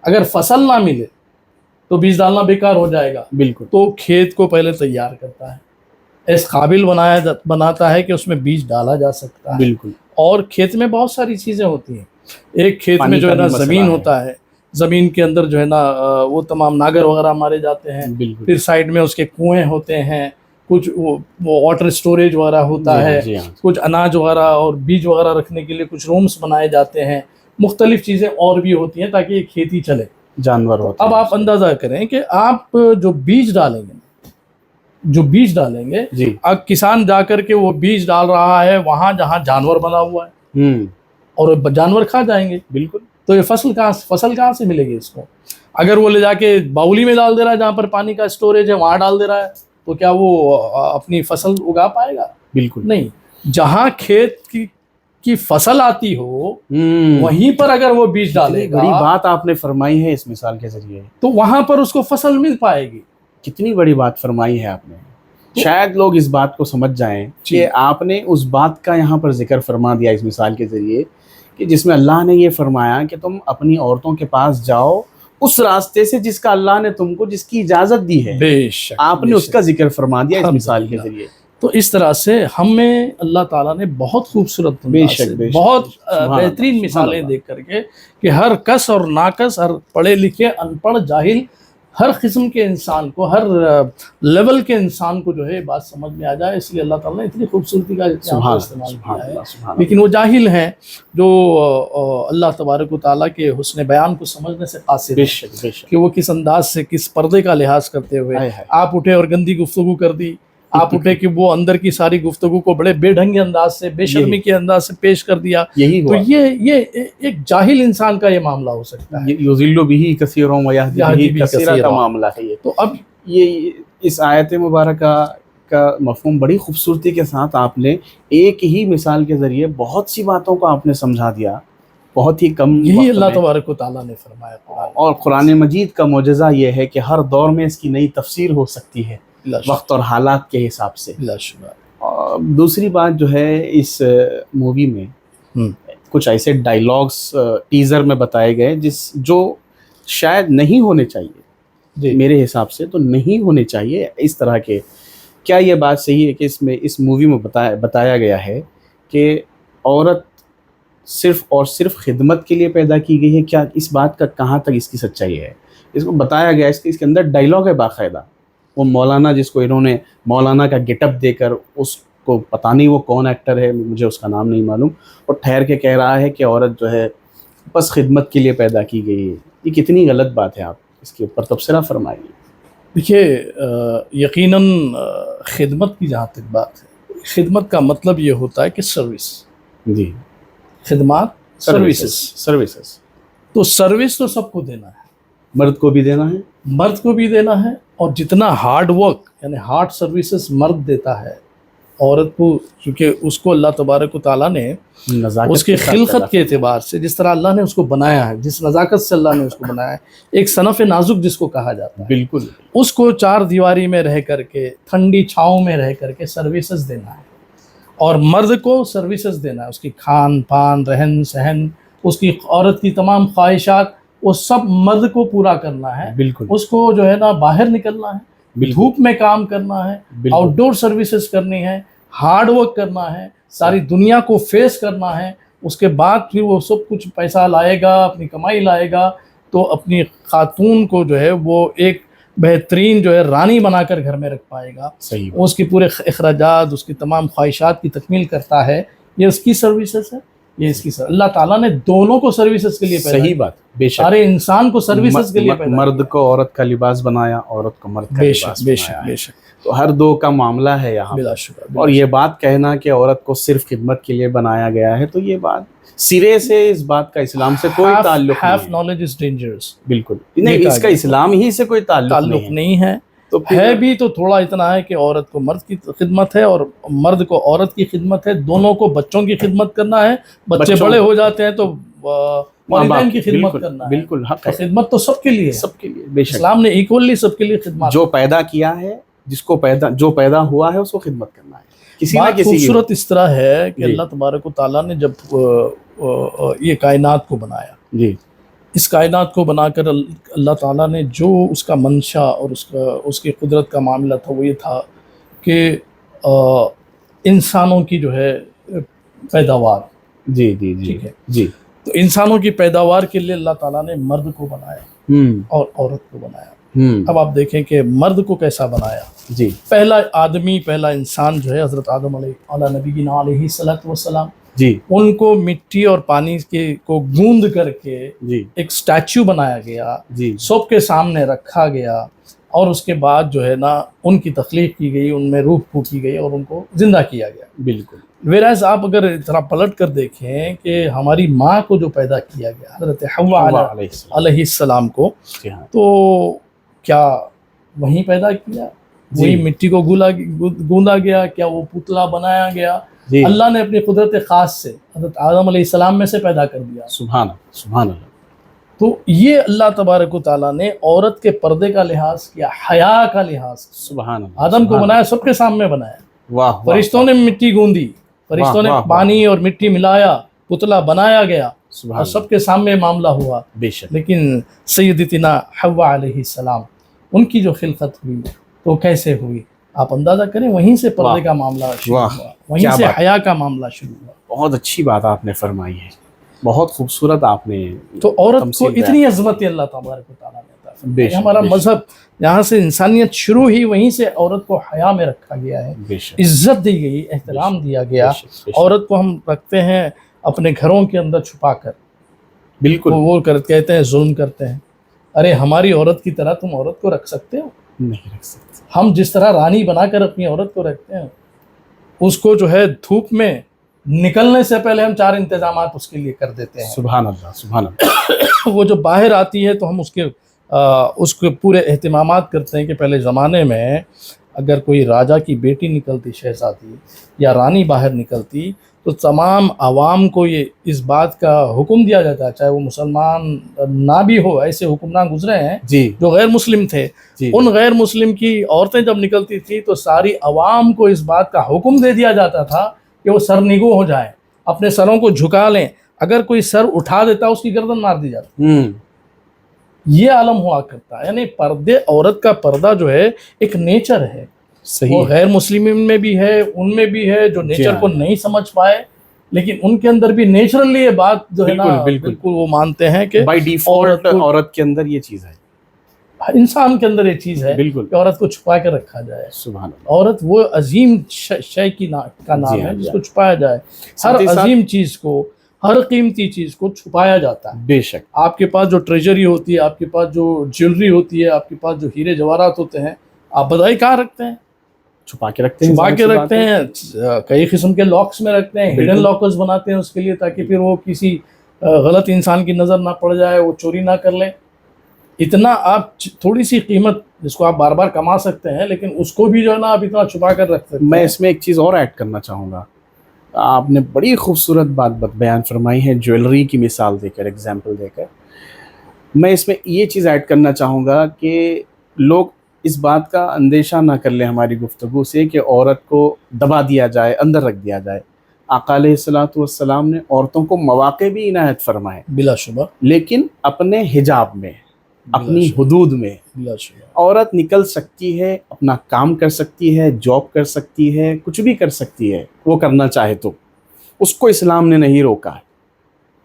اگر فصل نہ ملے تو بیج ڈالنا بیکار ہو جائے گا۔ بالکل، تو کھیت کو پہلے تیار کرتا ہے، اس قابل بناتا ہے کہ اس میں بیج ڈالا جا سکتا ہے۔ بالکل، اور کھیت میں بہت ساری چیزیں ہوتی ہیں۔ ایک کھیت میں جو ہے نا زمین ہوتا ہے، زمین کے اندر جو ہے نا وہ تمام ناگر وغیرہ مارے جاتے ہیں۔ بالکل، پھر سائڈ میں اس کے کنویں ہوتے ہیں، کچھ وہ واٹر سٹوریج وغیرہ ہوتا ہے، کچھ اناج وغیرہ اور بیج وغیرہ رکھنے کے لیے کچھ رومز بنائے جاتے ہیں، مختلف چیزیں اور بھی ہوتی ہیں تاکہ یہ کھیتی چلے۔ جانور ہوتے ہیں۔ اب آپ اندازہ کریں کہ آپ جو بیج ڈالیں گے، جی، اب کسان جا کر کے وہ بیج ڈال رہا ہے وہاں جہاں جانور بنا ہوا ہے، اور جانور کھا جائیں گے۔ بالکل، تو یہ فصل کہاں سے ملے گی اس کو؟ اگر وہ لے جا کے باولی میں ڈال دے رہا ہے جہاں پر پانی کا اسٹوریج ہے، وہاں ڈال دے رہا ہے، تو کیا وہ اپنی فصل اگا پائے گا؟ بالکل نہیں۔ جہاں کھیت کی فصل آتی ہو وہیں پر اگر وہ بیج ڈالے بڑی گا بات آپ نے فرمائی ہے اس مثال کے ذریعے، تو وہاں پر اس کو فصل مل پائے گی. کتنی بڑی بات فرمائی ہے آپ نے. شاید لوگ اس بات کو سمجھ جائیں کہ آپ نے اس بات کا یہاں پر ذکر فرما دیا اس مثال کے ذریعے کہ جس میں اللہ نے یہ فرمایا کہ تم اپنی عورتوں کے پاس جاؤ اس راستے سے جس کا اللہ نے تم کو جس کی اجازت دی ہے، بے شک آپ نے اس کا ذکر فرما دیا اس مثال کے ذریعے. تو اس طرح سے ہمیں اللہ تعالیٰ نے بہت خوبصورت انداز سے بہت بہترین مثالیں دیکھ کر کے کہ ہر کس اور ناکس، ہر پڑھے لکھے ان پڑھ جاہل، ہر قسم کے انسان کو، ہر لیول کے انسان کو جو ہے بات سمجھ میں آ جائے، اس لیے اللہ تعالیٰ نے اتنی خوبصورتی کا استعمال کیا ہے. لیکن وہ جاہل ہیں جو اللہ تبارک و تعالیٰ کے حسن بیان کو سمجھنے سے قاصر ہیں کہ وہ کس انداز سے، کس پردے کا لحاظ کرتے ہوئے آپ اٹھے اور گندی گفتگو کر دی، آپ اٹھے کہ وہ اندر کی ساری گفتگو کو بڑے بے ڈھنگے انداز سے، بے شرمی کے انداز سے پیش کر دیا. تو یہ ایک جاہل انسان کا یہ معاملہ ہو سکتا ہے. یضل بہ کثیرا ویہدی بہ کثیرا کا معاملہ ہے یہ. تو اب یہ اس آیت مبارکہ کا مفہوم بڑی خوبصورتی کے ساتھ آپ نے ایک ہی مثال کے ذریعے بہت سی باتوں کو آپ نے سمجھا دیا بہت ہی کم وقت یہی اللہ میں. تبارک و تعالیٰ نے فرمایا اور قرآن مجید کا معجزہ یہ ہے کہ ہر دور میں اس کی نئی تفسیر ہو سکتی ہے وقت اور حالات کے حساب سے. اور دوسری بات جو ہے اس مووی میں کچھ ایسے ڈائیلاگس ٹیزر میں بتائے گئے جو شاید نہیں ہونے چاہیے، میرے حساب سے تو نہیں ہونے چاہیے اس طرح کے. کیا یہ بات صحیح ہے کہ اس مووی میں بتایا گیا ہے کہ عورت صرف اور صرف خدمت کے لیے پیدا کی گئی ہے؟ کیا اس بات کا کہاں تک اس کی سچائی ہے؟ اس کو بتایا گیا، اس کے اندر ڈائیلاگ ہے باقاعدہ. وہ مولانا جس کو انہوں نے مولانا کا گیٹ اپ دے کر، اس کو پتہ نہیں وہ کون ایکٹر ہے، مجھے اس کا نام نہیں معلوم، اور ٹھہر کے کہہ رہا ہے کہ عورت جو ہے بس خدمت کے لیے پیدا کی گئی ہے. یہ کتنی غلط بات ہے، آپ اس کے اوپر تبصرہ فرمائیے. دیکھیے یقیناً خدمت کی جہاں تک بات ہے، خدمت کا مطلب یہ ہوتا ہے کہ سروس. جی، خدمات، سروسز. تو سروس تو سب کو دینا ہے، مرد کو بھی دینا ہے، مرد کو بھی دینا ہے. اور جتنا ہارڈ ورک یعنی ہارڈ سروسز مرد دیتا ہے عورت کو، کیونکہ اس کو اللہ تبارک و تعالیٰ نے اس کی خلقت کے اعتبار سے جس طرح اللہ نے اس کو بنایا ہے، جس نزاکت سے اللہ نے اس کو بنایا ہے، ایک صنف نازک جس کو کہا جاتا ہے، بالکل اس کو چار دیواری میں رہ کر کے، ٹھنڈی چھاؤں میں رہ کر کے سروسز دینا ہے. اور مرد کو سروسز دینا ہے، اس کی کھان پان، رہن سہن، اس کی عورت کی تمام خواہشات، وہ سب مرد کو پورا کرنا ہے. بالکل اس کو جو ہے نا باہر نکلنا ہے، دھوپ میں کام کرنا ہے، آؤٹ ڈور سروسز کرنی ہے، ہارڈ ورک کرنا ہے، ساری دنیا کو فیس کرنا ہے. اس کے بعد پھر وہ سب کچھ پیسہ لائے گا، اپنی کمائی لائے گا، تو اپنی خاتون کو جو ہے وہ ایک بہترین جو ہے رانی بنا کر گھر میں رکھ پائے گا. صحیح، اس کی پورے اخراجات، اس کی تمام خواہشات کی تکمیل کرتا ہے. یہ اس کی سروسز ہے، یہ اس کی اللہ تعالیٰ نے دونوں کو سروسز کے لیے پیدا کیا. صحیح بات، بے شک. سارے انسان کو سروسز کے لیے پیدا کیا. مرد کو عورت کا لباس بنایا، عورت کو مرد کا لباس بنایا. بے شک. تو ہر دو کا معاملہ ہے یہاں. بلا شبہ. اور یہ بات کہنا کہ عورت کو صرف خدمت کے لیے بنایا گیا ہے، تو یہ بات سرے سے اس بات کا اسلام سے کوئی تعلق ہیو نہیں ہے. Knowledge is dangerous. بالکل نہیں، اس کا اسلام ہی سے کوئی تعلق نہیں ہے. تو ہے بھی تو تھوڑا اتنا ہے کہ عورت کو مرد کی خدمت ہے اور مرد کو عورت کی خدمت ہے. دونوں کو بچوں کی خدمت کرنا ہے. بچے بڑے ہو جاتے ہیں تو والدین کی خدمت کرنا ہے. بالکل حق ہے. خدمت تو سب کے لیے، سب کے لیے بے شک. اسلام نے ایکولی سب کے لیے خدمت. جو پیدا کیا ہے، جو پیدا ہوا ہے، اس کو خدمت کرنا ہے. کسی نہ کسی خوبصورت اس طرح ہے کہ اللہ تبارک و تعالیٰ نے جب یہ کائنات کو بنایا، جی، اس کائنات کو بنا کر اللہ تعالیٰ نے جو اس کا منشا اور اس کی قدرت کا معاملہ تھا وہ یہ تھا کہ انسانوں کی جو ہے پیداوار. جی جی جی ٹھیک ہے جی. تو انسانوں کی پیداوار کے لیے اللہ تعالیٰ نے مرد کو بنایا اور عورت کو بنایا. اب آپ دیکھیں کہ مرد کو کیسا بنایا. جی، پہلا آدمی، پہلا انسان جو ہے حضرت آدم علیہ نبینا علیہ الصلوۃ والسلام، جی، ان کو مٹی اور پانی کو گوندھ کر کے جی، ایک سٹیچو بنایا گیا، جی، سب کے سامنے رکھا گیا، اور اس کے بعد جو ہے نا ان کی تخلیق کی گئی، ان میں روح پھونکی گئی اور ان کو زندہ کیا گیا. بالکل. ویراز آپ اگر ذرا پلٹ کر دیکھیں کہ ہماری ماں کو جو پیدا کیا گیا حضرت حوا علیہ السلام کو، تو کیا وہیں پیدا کیا؟ وہی مٹی کو گوندا گیا؟ کیا وہ پتلا بنایا گیا؟ جی اللہ نے اپنی قدرت خاص سے حضرت آدم علیہ السلام میں سے پیدا کر دیا. سبحان اللہ سبحان اللہ. تو یہ اللہ تبارک و تعالیٰ نے عورت کے پردے کا لحاظ کیا، حیا کا لحاظ کیا. سبحان اللہ. آدم کو بنایا سب کے سامنے بنایا. واہ واہ. فرشتوں نے مٹی گوندی، فرشتوں نے واہ واہ. پانی اور مٹی ملایا، پتلا بنایا گیا سبحان اور اللہ. سب کے سامنے معاملہ ہوا. بے شک. لیکن سیدتنا حوا علیہ السلام، ان کی جو خلقت ہوئی تو کیسے ہوئی آپ اندازہ کریں. وہیں سے پردے واہ. کا معاملہ شروع واہ. ہوا، وہیں کیا سے بات. حیا کا معاملہ شروع ہوا. بہت اچھی بات آپ نے فرمائی ہے، بہت خوبصورت آپ نے. تو عورت کو تمثیل بیان. اتنی عظمت اللہ تبارک و تعالیٰ نے عطا فرمائی. بے شک، ہمارا بے شک. مذہب یہاں سے انسانیت شروع ہی وہیں سے عورت کو حیا میں رکھا گیا ہے، بے شک. عزت دی گئی، احترام دیا گیا. بے شک، بے شک. عورت کو ہم رکھتے ہیں اپنے گھروں کے اندر چھپا کر، بالکل وہ کہتے ہیں ظلم کرتے ہیں. ارے ہماری عورت کی طرح تم عورت کو رکھ سکتے ہو؟ نہیں رکھ سکتے. ہم جس طرح رانی بنا کر اپنی عورت کو رکھتے ہیں، اس کو جو ہے دھوپ میں نکلنے سے پہلے ہم 4 انتظامات اس کے لیے کر دیتے ہیں. سبحان اللہ سبحان اللہ. وہ جو باہر آتی ہے تو ہم اس کے پورے اہتمامات کرتے ہیں کہ پہلے زمانے میں اگر کوئی راجا کی بیٹی نکلتی، شہزادی یا رانی باہر نکلتی، تو تمام عوام کو یہ اس بات کا حکم دیا جاتا ہے، چاہے وہ مسلمان نہ بھی ہو. ایسے حکمران گزرے ہیں جی جو غیر مسلم تھے. جی. ان غیر مسلم کی عورتیں جب نکلتی تھی تو ساری عوام کو اس بات کا حکم دے دیا جاتا تھا کہ وہ سرنگو ہو جائیں، اپنے سروں کو جھکا لیں. اگر کوئی سر اٹھا دیتا اس کی گردن مار دی جاتی. یہ عالم ہوا کرتا ہے. یعنی پردے، عورت کا پردہ جو ہے ایک نیچر ہے. صحیح وہ ہے. غیر مسلمین میں بھی ہے، ان میں بھی ہے جو نیچر کو نہیں سمجھ پائے، لیکن ان کے اندر بھی نیچرلی یہ بات جو ہے نا بالکل وہ مانتے ہیں کہ بائی ڈیفالٹ عورت کے اندر یہ چیز ہے. انسان کے اندر یہ چیز ہے بالکل. کہ عورت کو چھپا کے رکھا جائے. سبحان اللہ. عورت وہ عظیم شے کا نام ہے جس کو چھپایا جائے. ہر عظیم چیز کو، ہر قیمتی چیز کو چھپایا جاتا ہے. بے شک. آپ کے پاس جو ٹریجری ہوتی ہے، آپ کے پاس جو جیولری ہوتی ہے، آپ کے پاس جو ہیرے جواہرات ہوتے ہیں، آپ بتائیے کہاں رکھتے ہیں؟ چھپا کے رکھتے ہیں. چھپا کے رکھتے ہیں. کئی قسم کے لاکس میں رکھتے ہیں، ہڈن لاکرز بناتے ہیں اس کے لیے، تاکہ پھر وہ کسی غلط انسان کی نظر نہ پڑ جائے، وہ چوری نہ کر لے. اتنا آپ تھوڑی سی قیمت جس کو آپ بار بار کما سکتے ہیں، لیکن اس کو بھی جو ہے نا آپ اتنا چھپا کر رکھ سکتے ہیں. میں اس میں ایک چیز اور ایڈ کرنا چاہوں گا. آپ نے بڑی خوبصورت بات بیان فرمائی ہے جویلری کی مثال دے کر، ایگزامپل دے کر. میں اس میں یہ چیز ایڈ کرنا چاہوں گا کہ لوگ اس بات کا اندیشہ نہ کر لیں ہماری گفتگو سے کہ عورت کو دبا دیا جائے، اندر رکھ دیا جائے. آقا علیہ الصلوۃ والسلام نے عورتوں کو مواقع بھی عنایت فرمائے، بلا شبہ، لیکن اپنے حجاب میں، اپنی حدود میں. بلا شبہ عورت نکل سکتی ہے، اپنا کام کر سکتی ہے، جاب کر سکتی ہے، کچھ بھی کر سکتی ہے وہ کرنا چاہے تو. اس کو اسلام نے نہیں روکا ہے،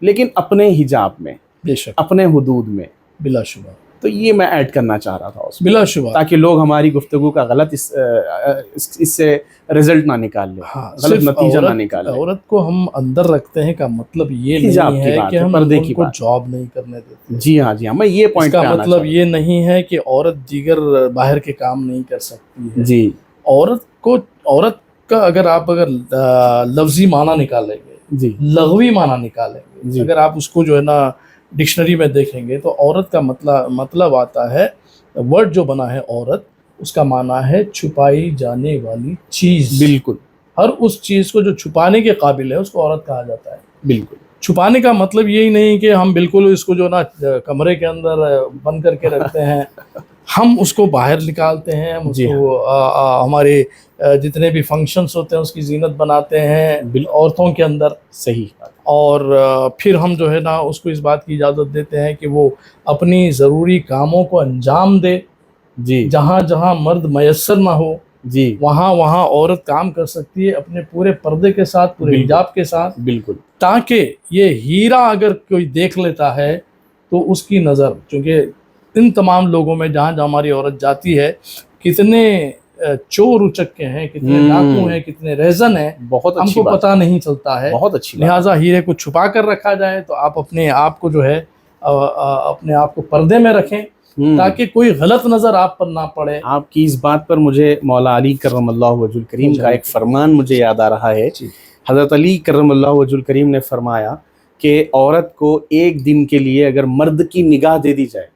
لیکن اپنے حجاب میں، بے شک، اپنے حدود میں. بلا شبہ. تو یہ میں ایڈ کرنا چاہ رہا تھا اس میں، بلا شبہ، تاکہ لوگ ہماری گفتگو کا غلط اس سے رزلٹ نہ نکال لیں، غلط نتیجہ نہ نکال لیں. عورت کو ہم اندر رکھتے ہیں کا مطلب یہ حجاب نہیں کی ہے بات کہ ہے، ہم پردے ان کی کو بات. جاب نہیں کرنے دیتے. جی ہاں جی ہاں، میں یہ اس پوائنٹ کا مطلب یہ نہیں ہے کہ عورت دیگر باہر کے کام نہیں کر سکتی ہے. جی. عورت کا اگر لفظی معنی نکالیں گے، جی لغوی معنی نکالیں گے، جی. اگر آپ اس کو جو ہے نا ڈکشنری میں دیکھیں گے تو عورت کا مطلب آتا ہے، ورڈ جو بنا ہے عورت، اس کا معنی ہے چھپائی جانے والی چیز. بالکل. ہر اس چیز کو جو چھپانے کے قابل ہے اس کو عورت کہا جاتا ہے. بالکل. چھپانے کا مطلب یہی نہیں کہ ہم بالکل اس کو جو نا کمرے کے اندر بند کر کے رکھتے ہیں. ہم اس کو باہر نکالتے ہیں، ہم اس کو ہمارے جتنے بھی فنکشنز ہوتے ہیں اس کی زینت بناتے ہیں عورتوں کے اندر. صحیح. اور پھر ہم جو ہے نا اس کو اس بات کی اجازت دیتے ہیں کہ وہ اپنی ضروری کاموں کو انجام دے. جی. جہاں جہاں مرد میسر نہ ہو، جی، وہاں عورت کام کر سکتی ہے اپنے پورے پردے کے ساتھ، پورے حجاب کے ساتھ. بالکل. تاکہ یہ ہیرا اگر کوئی دیکھ لیتا ہے تو اس کی نظر، چونکہ ان تمام لوگوں میں جہاں جہاں ہماری عورت جاتی ہے، کتنے چور اچکے ہیں، کتنے ڈاکو ہیں، کتنے ریزن ہیں، بہت ہم کو پتہ نہیں چلتا ہے. بہت اچھی. لہٰذا ہیرے کو چھپا کر رکھا جائے تو آپ اپنے آپ کو جو ہے اپنے آپ کو پردے میں رکھیں تاکہ کوئی غلط نظر آپ پر نہ پڑے. آپ کی اس بات پر مجھے مولا علی کرم اللہ وجہ الکریم کا ایک فرمان مجھے یاد آ رہا ہے. حضرت علی کرم اللہ وجہ الکریم نے فرمایا کہ عورت کو ایک دن کے لیے اگر مرد کی نگاہ دے دی جائے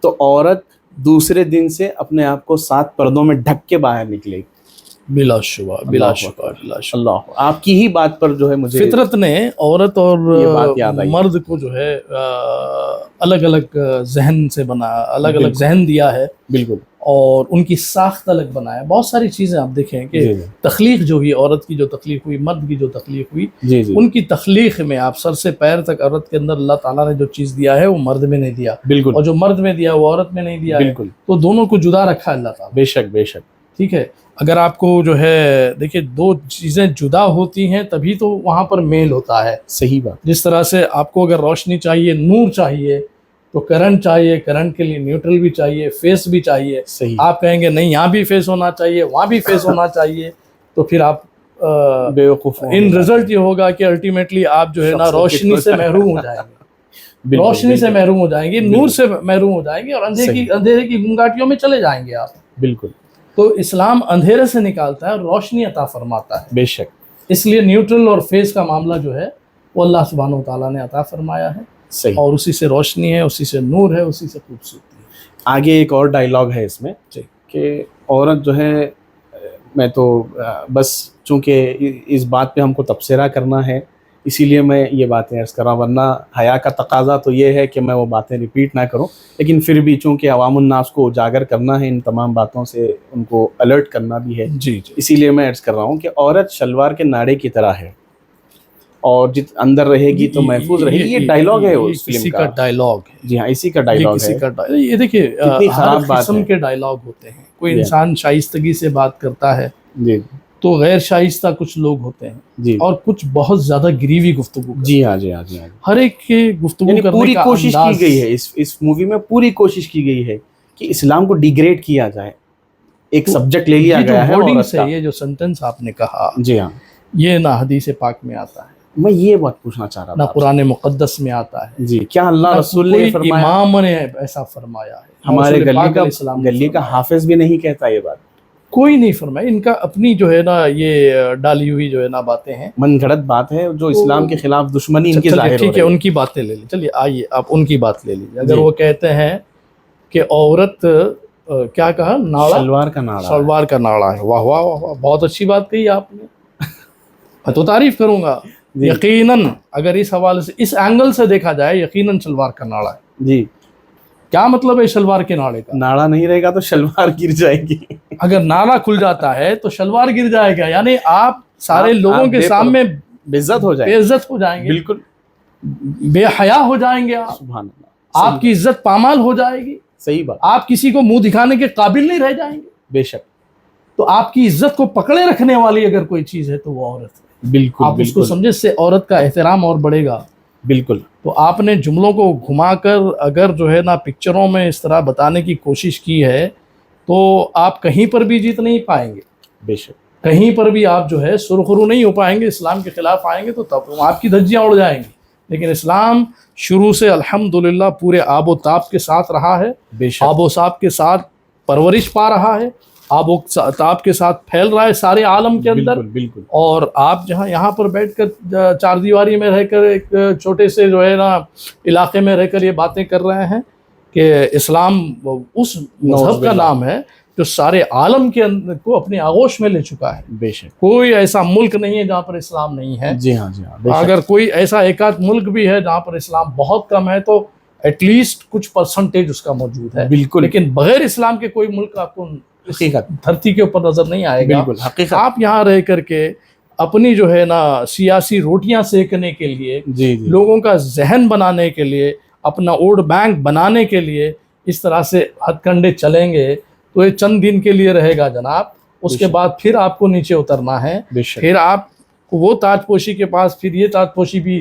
تو عورت دوسرے دن سے اپنے آپ کو 7 پردوں میں ڈھک کے باہر نکلے گی. بلا شبہ بلا اللہ شبہ اکبر، بلا شبہ. اللہ، آپ کی ہی بات پر جو ہے مجھے فطرت نے عورت اور یہ بات یاد آئی. مرد کو جو ہے الگ الگ ذہن سے بنایا، الگ الگ بالکل. ذہن دیا ہے، بالکل. اور ان کی ساخت الگ بنایا. بہت ساری چیزیں آپ دیکھیں کہ جی جی تخلیق جو ہوئی، عورت کی جو تخلیق ہوئی، مرد کی جو تخلیق ہوئی، جی جی ان کی تخلیق میں آپ سر سے پیر تک عورت کے اندر اللہ تعالیٰ نے جو چیز دیا ہے وہ مرد میں نہیں دیا، بالکل اور جو مرد میں دیا وہ عورت میں نہیں دیا ہے. بالکل. تو دونوں کو جدا رکھا ہے اللہ تعالیٰ. بے شک بے شک. ٹھیک ہے. اگر آپ کو جو ہے دیکھیے دو چیزیں جدا ہوتی ہیں تبھی تو وہاں پر میل ہوتا ہے. صحیح بات. جس طرح سے آپ کو اگر روشنی چاہیے، نور چاہیے، تو کرنٹ چاہیے، کرنٹ کے لیے نیوٹرل بھی چاہیے، فیس بھی چاہیے. صحیح. آپ کہیں گے نہیں یہاں بھی فیس ہونا چاہیے، وہاں بھی فیس ہونا چاہیے، تو پھر آپ بیوقوف ان رزلٹ یہ ہوگا کہ الٹیمیٹلی آپ جو ہے نا روشنی سے محروم ہو جائیں گے، روشنی سے محروم ہو جائیں گے، نور سے محروم ہو جائیں گے، اور اندھیرے کی گنگاٹیوں میں چلے جائیں گے آپ. بالکل. تو اسلام اندھیرے سے نکالتا ہے اور روشنی عطا فرماتا ہے. بے شک. اس لیے نیوٹرل اور فیس کا معاملہ جو ہے وہ اللہ سبحانہ و تعالیٰ نے عطا فرمایا ہے. صحیح. اور اسی سے روشنی ہے، اسی سے نور ہے، اسی سے خوبصورتی ہے. آگے ایک اور ڈائلاگ ہے اس میں جی. کہ عورت جو ہے، میں تو بس چونکہ اس بات پہ ہم کو تبصرہ کرنا ہے اسی لیے میں یہ باتیں عرض کر رہا ہوں، ورنہ حیا کا تقاضا تو یہ ہے کہ میں وہ باتیں ریپیٹ نہ کروں، لیکن پھر بھی چونکہ عوام الناس کو اجاگر کرنا ہے، ان تمام باتوں سے ان کو الرٹ کرنا بھی ہے، جی جی. اسی لیے میں عرض کر رہا ہوں کہ عورت شلوار کے ناڑے کی طرح ہے، اور اندر رہے گی تو محفوظ رہے گی. یہ ڈائلاگ ہے اس فلم کا. ڈائلاگ ہے. جی ہاں، اسی کا ڈائلاگ ہے. یہ دیکھیے کتنی ہر خراب بات قسم ہے. کے ڈائلاگ ہوتے ہیں. کوئی جی. انسان شائستگی سے بات کرتا ہے جی تو غیر شائستہ کچھ لوگ ہوتے ہیں، جی. اور کچھ بہت زیادہ گریوی گفتگو. جی ہاں جی ہاں جی ہاں. ہر ایک کے گفتگو یعنی کرنے پوری کا کوشش انداز کی گئی ہے اس مووی میں، پوری کوشش کی گئی ہے کہ اسلام کو ڈیگریڈ کیا جائے. ایک سبجیکٹ لے لیا گیا ہے عورت کا. یہ جو سینٹنس آپ نے کہا، جی ہاں، یہ نہ حدیث پاک میں آتا ہے، میں یہ بات پوچھنا چاہ رہا نہ تھا. قرآن مقدس میں آتا ہے. جی، کیا اللہ رسول نے کوئی فرمایا؟ امام نے ایسا فرمایا ہے. ہمارے رسول پاک علیہ السلام نے گلی کا فرمایا. حافظ بھی نہیں کہتا یہ بات. کوئی نہیں فرمایا. ان کا اپنی جو ہے نا یہ ڈالی ہوئی جو ہے نا باتیں ہیں، من گھڑت بات ہے، جو اسلام کے خلاف دشمنی ان کی ظاہر ہو ٹھیک ہے، رہی ہے. ان کی باتیں لے لیں. چلیے آئیے آپ ان کی بات لے لیجیے. اگر جی. وہ کہتے ہیں کہ عورت کیا کہا، ناڑا، شلوار کا ناڑا. شلوار کا ناڑا ہے. واہ واہ واہ واہ، بہت اچھی بات کہی آپ نے، میں تو تعریف کروں گا. جی. یقیناً اگر اس حوالے سے، اس اینگل سے دیکھا جائے، یقیناً شلوار کا ناڑا ہے. جی. کیا مطلب ہے شلوار کے ناڑے کا؟ ناڑا نہیں رہے گا تو شلوار گر جائے گی. اگر ناڑا کھل جاتا ہے تو شلوار گر جائے گا، یعنی آپ سارے لوگوں کے سامنے بے عزت ہو جائے. بے عزت ہو جائیں گے، بالکل. بے حیا ہو جائیں گے آپ. سبحان اللہ. آپ کی عزت پامال ہو جائے گی. صحیح بات. آپ کسی کو منہ دکھانے کے قابل نہیں رہ جائیں گے. بے شک. تو آپ کی عزت کو پکڑے رکھنے والی اگر کوئی چیز ہے تو وہ عورت ہے. بالکل. آپ اس کو سمجھے، اس سے عورت کا احترام اور بڑھے گا. بالکل. تو آپ نے جملوں کو گھما کر اگر جو ہے نا پکچروں میں اس طرح بتانے کی کوشش کی ہے تو آپ کہیں پر بھی جیت نہیں پائیں گے. بے شک. کہیں پر بھی آپ جو ہے سرخرو نہیں ہو پائیں گے. اسلام کے خلاف آئیں گے تو تب آپ کی دھجیاں اڑ جائیں گی. لیکن اسلام شروع سے الحمدللہ پورے آب و تاب کے ساتھ رہا ہے. بے شک. آب و تاب کے ساتھ پرورش پا رہا ہے، آب و تاب کے ساتھ پھیل رہا ہے سارے عالم کے اندر. بالکل بالکل. اور آپ یہاں پر بیٹھ کر چار دیواری میں رہ کر ایک چھوٹے سے جو ہے نا علاقے میں رہ کر یہ باتیں کر رہے ہیں کہ اسلام اس مذہب کا نام ہے جو سارے عالم کے اندر کو اپنے آغوش میں لے چکا ہے. بے شک. کوئی ایسا ملک نہیں ہے جہاں پر اسلام نہیں ہے. جی ہاں جی ہاں. اگر کوئی ایسا ایک آدھ ملک بھی ہے جہاں پر اسلام بہت کم ہے تو ایٹ لیسٹ کچھ پرسنٹیج اس کا موجود ہے. بالکل. لیکن بغیر اسلام کے کوئی ملک آپ کو حقیقت دھرتی کے اوپر نظر نہیں آئے گا. بالکل حقیقت. آپ یہاں رہ کر کے اپنی جو ہے نا سیاسی روٹیاں سیکنے کے لیے، جی جی. لوگوں کا ذہن بنانے کے لیے، اپنا ووٹ بینک بنانے کے لیے اس طرح سے ہتھ کنڈے چلیں گے تو یہ چند دن کے لیے رہے گا جناب. اس کے بعد پھر آپ کو نیچے اترنا ہے. پھر آپ وہ تاج پوشی کے پاس پھر یہ تاج پوشی بھی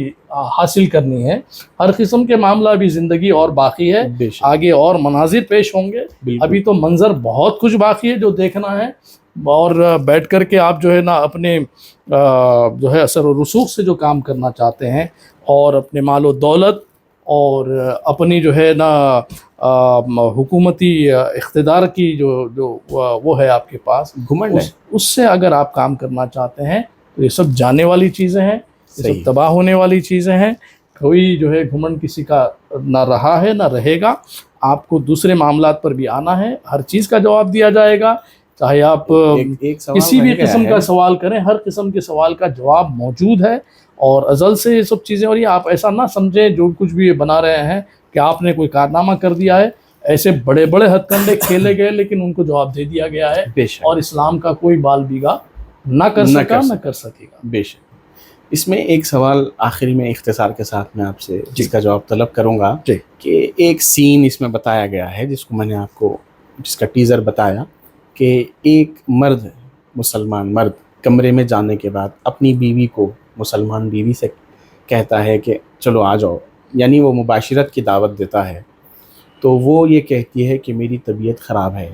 حاصل کرنی ہے. ہر قسم کے معاملہ ابھی زندگی اور باقی ہے، آگے اور مناظر پیش ہوں گے. ابھی تو منظر بہت کچھ باقی ہے جو دیکھنا ہے. اور بیٹھ کر کے آپ جو ہے نا اپنے جو ہے اثر و رسوخ سے جو کام کرنا چاہتے ہیں اور اپنے مال و دولت اور اپنی جو ہے نا حکومتی اقتدار کی جو وہ ہے آپ کے پاس گھمنڈ ہے، اس سے اگر آپ کام کرنا چاہتے ہیں تو یہ سب جانے والی چیزیں ہیں، یہ سب تباہ ہونے والی چیزیں ہیں. کوئی جو ہے گھمنڈ کسی کا نہ رہا ہے نہ رہے گا. آپ کو دوسرے معاملات پر بھی آنا ہے، ہر چیز کا جواب دیا جائے گا. چاہے آپ ایک سوال کسی بھی رہ گیا قسم ہے۔ کا سوال کریں، ہر قسم کے سوال کا جواب موجود ہے، اور ازل سے یہ سب چیزیں ہو رہی ہیں۔ آپ ایسا نہ سمجھیں جو کچھ بھی یہ بنا رہے ہیں کہ آپ نے کوئی کارنامہ کر دیا ہے، ایسے بڑے بڑے ہتھ کنڈے کھیلے گئے لیکن ان کو جواب دے دیا گیا ہے، بے شک اور اسلام کا کوئی بال بیگا نہ کر سکا نہ کر سکے گا۔ بے شک۔ اس میں ایک سوال آخری میں اختصار کے ساتھ میں آپ سے جس کا جواب طلب کروں گا جی کہ ایک سین اس میں بتایا گیا ہے جس کو میں نے آپ کو جس کا ٹیزر بتایا کہ ایک مرد، مسلمان مرد کمرے میں جانے کے بعد اپنی بیوی کو، مسلمان بیوی سے کہتا ہے کہ چلو آ جاؤ، یعنی وہ مباشرت کی دعوت دیتا ہے، تو وہ یہ کہتی ہے کہ میری طبیعت خراب ہے۔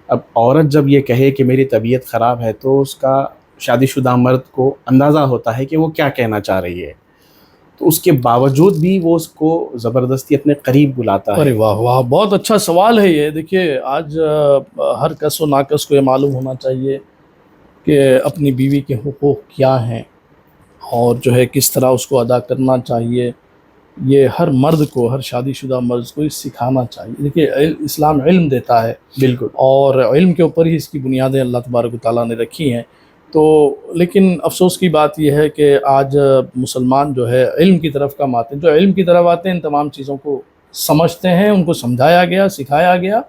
اب عورت جب یہ کہے کہ میری طبیعت خراب ہے تو اس کا شادی شدہ مرد کو اندازہ ہوتا ہے کہ وہ کیا کہنا چاہ رہی ہے، تو اس کے باوجود بھی وہ اس کو زبردستی اپنے قریب بلاتا ارے ہے۔ واہ واہ، بہت اچھا سوال ہے یہ۔ دیکھیے آج ہر کس و ناکس کو یہ معلوم ہونا چاہیے کہ اپنی بیوی کے حقوق کیا ہیں، اور جو ہے کس طرح اس کو ادا کرنا چاہیے۔ یہ ہر مرد کو، ہر شادی شدہ مرد کو یہ سکھانا چاہیے۔ دیکھیے اسلام علم دیتا ہے، بالکل اور علم کے اوپر ہی اس کی بنیادیں اللہ تبارک و تعالیٰ نے رکھی ہیں۔ تو لیکن افسوس کی بات یہ ہے کہ آج مسلمان جو ہے علم کی طرف کم آتے ہیں۔ جو علم کی طرف آتے ہیں ان تمام چیزوں کو سمجھتے ہیں، ان کو سمجھایا گیا، سکھایا گیا۔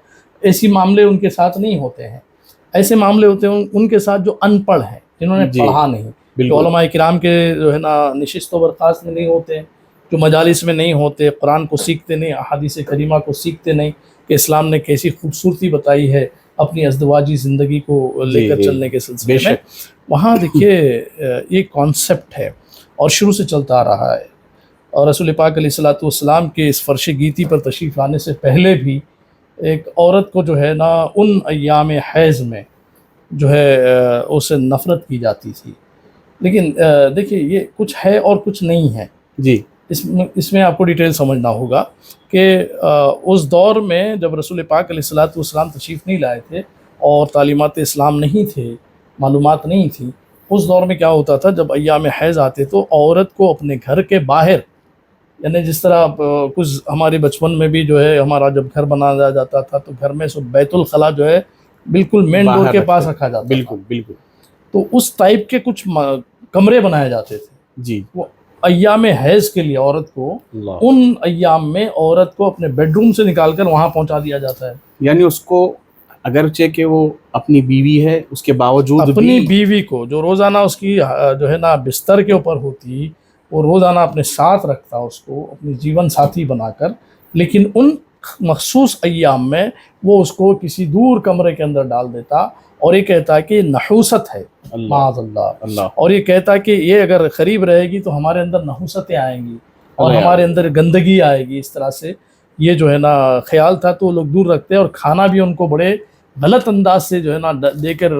ایسی معاملے ان کے ساتھ نہیں ہوتے ہیں، ایسے معاملے ہوتے ہیں ان کے ساتھ جو ان پڑھ ہیں، جنہوں نے جی پڑھا نہیں، جو بالکل علماء کرام کے جو ہے نا نشست و برخاست میں نہیں ہوتے، جو مجالس میں نہیں ہوتے، قرآن کو سیکھتے نہیں، احادیث کریمہ کو سیکھتے نہیں کہ اسلام نے کیسی خوبصورتی بتائی ہے اپنی ازدواجی زندگی کو لے کر چلنے کے سلسلے بے میں۔ شک وہاں دیکھیے یہ کانسیپٹ ہے اور شروع سے چلتا آ رہا ہے، اور رسول پاک علیہ الصلوۃ والسلام کے اس فرش گیتی پر تشریف آنے سے پہلے بھی ایک عورت کو جو ہے نا ان ایام حیض میں جو ہے اسے نفرت کی جاتی تھی۔ لیکن دیکھیے یہ کچھ ہے اور کچھ نہیں ہے۔ جی اس میں آپ کو ڈیٹیل سمجھنا ہوگا کہ اس دور میں جب رسول پاک علیہ الصلوۃ والسلام تشریف نہیں لائے تھے اور تعلیمات اسلام نہیں تھے، معلومات نہیں تھیں، اس دور میں کیا ہوتا تھا جب ایام حیض آتے تو عورت کو اپنے گھر کے باہر، یعنی جس طرح کچھ ہمارے بچپن میں بھی جو ہے ہمارا جب گھر بنایا جاتا تھا تو گھر میں سب بیت الخلاء جو ہے بالکل مین ڈور باہر کے پاس رکھتے، رکھا جاتا تھا، بالکل بالکل تو اس ٹائپ کے کچھ کمرے بنائے جاتے تھے جی وہ ایام حیض کے لیے۔ عورت کو اللہ، ان ایام میں عورت کو اپنے بیڈ روم سے نکال کر وہاں پہنچا دیا جاتا ہے۔ یعنی اس کو اگرچہ کہ وہ اپنی بیوی ہے اس کے باوجود اپنی بھی بیوی کو جو روزانہ اس کی جو ہے نا بستر کے اوپر ہوتی، وہ روزانہ اپنے ساتھ رکھتا اس کو اپنی جیون ساتھی بنا کر، لیکن ان مخصوص ایام میں وہ اس کو کسی دور کمرے کے اندر ڈال دیتا، اور یہ کہتا ہے کہ یہ نحوست ہے، اللہ معاذ اللہ، اللہ اور یہ کہتا ہے کہ یہ اگر قریب رہے گی تو ہمارے اندر نحوستیں آئیں گی اور اللہ ہمارے اندر گندگی آئے گی۔ اس طرح سے یہ جو ہے نا خیال تھا، تو وہ لوگ دور رکھتے، اور کھانا بھی ان کو بڑے غلط انداز سے جو ہے نا دے کر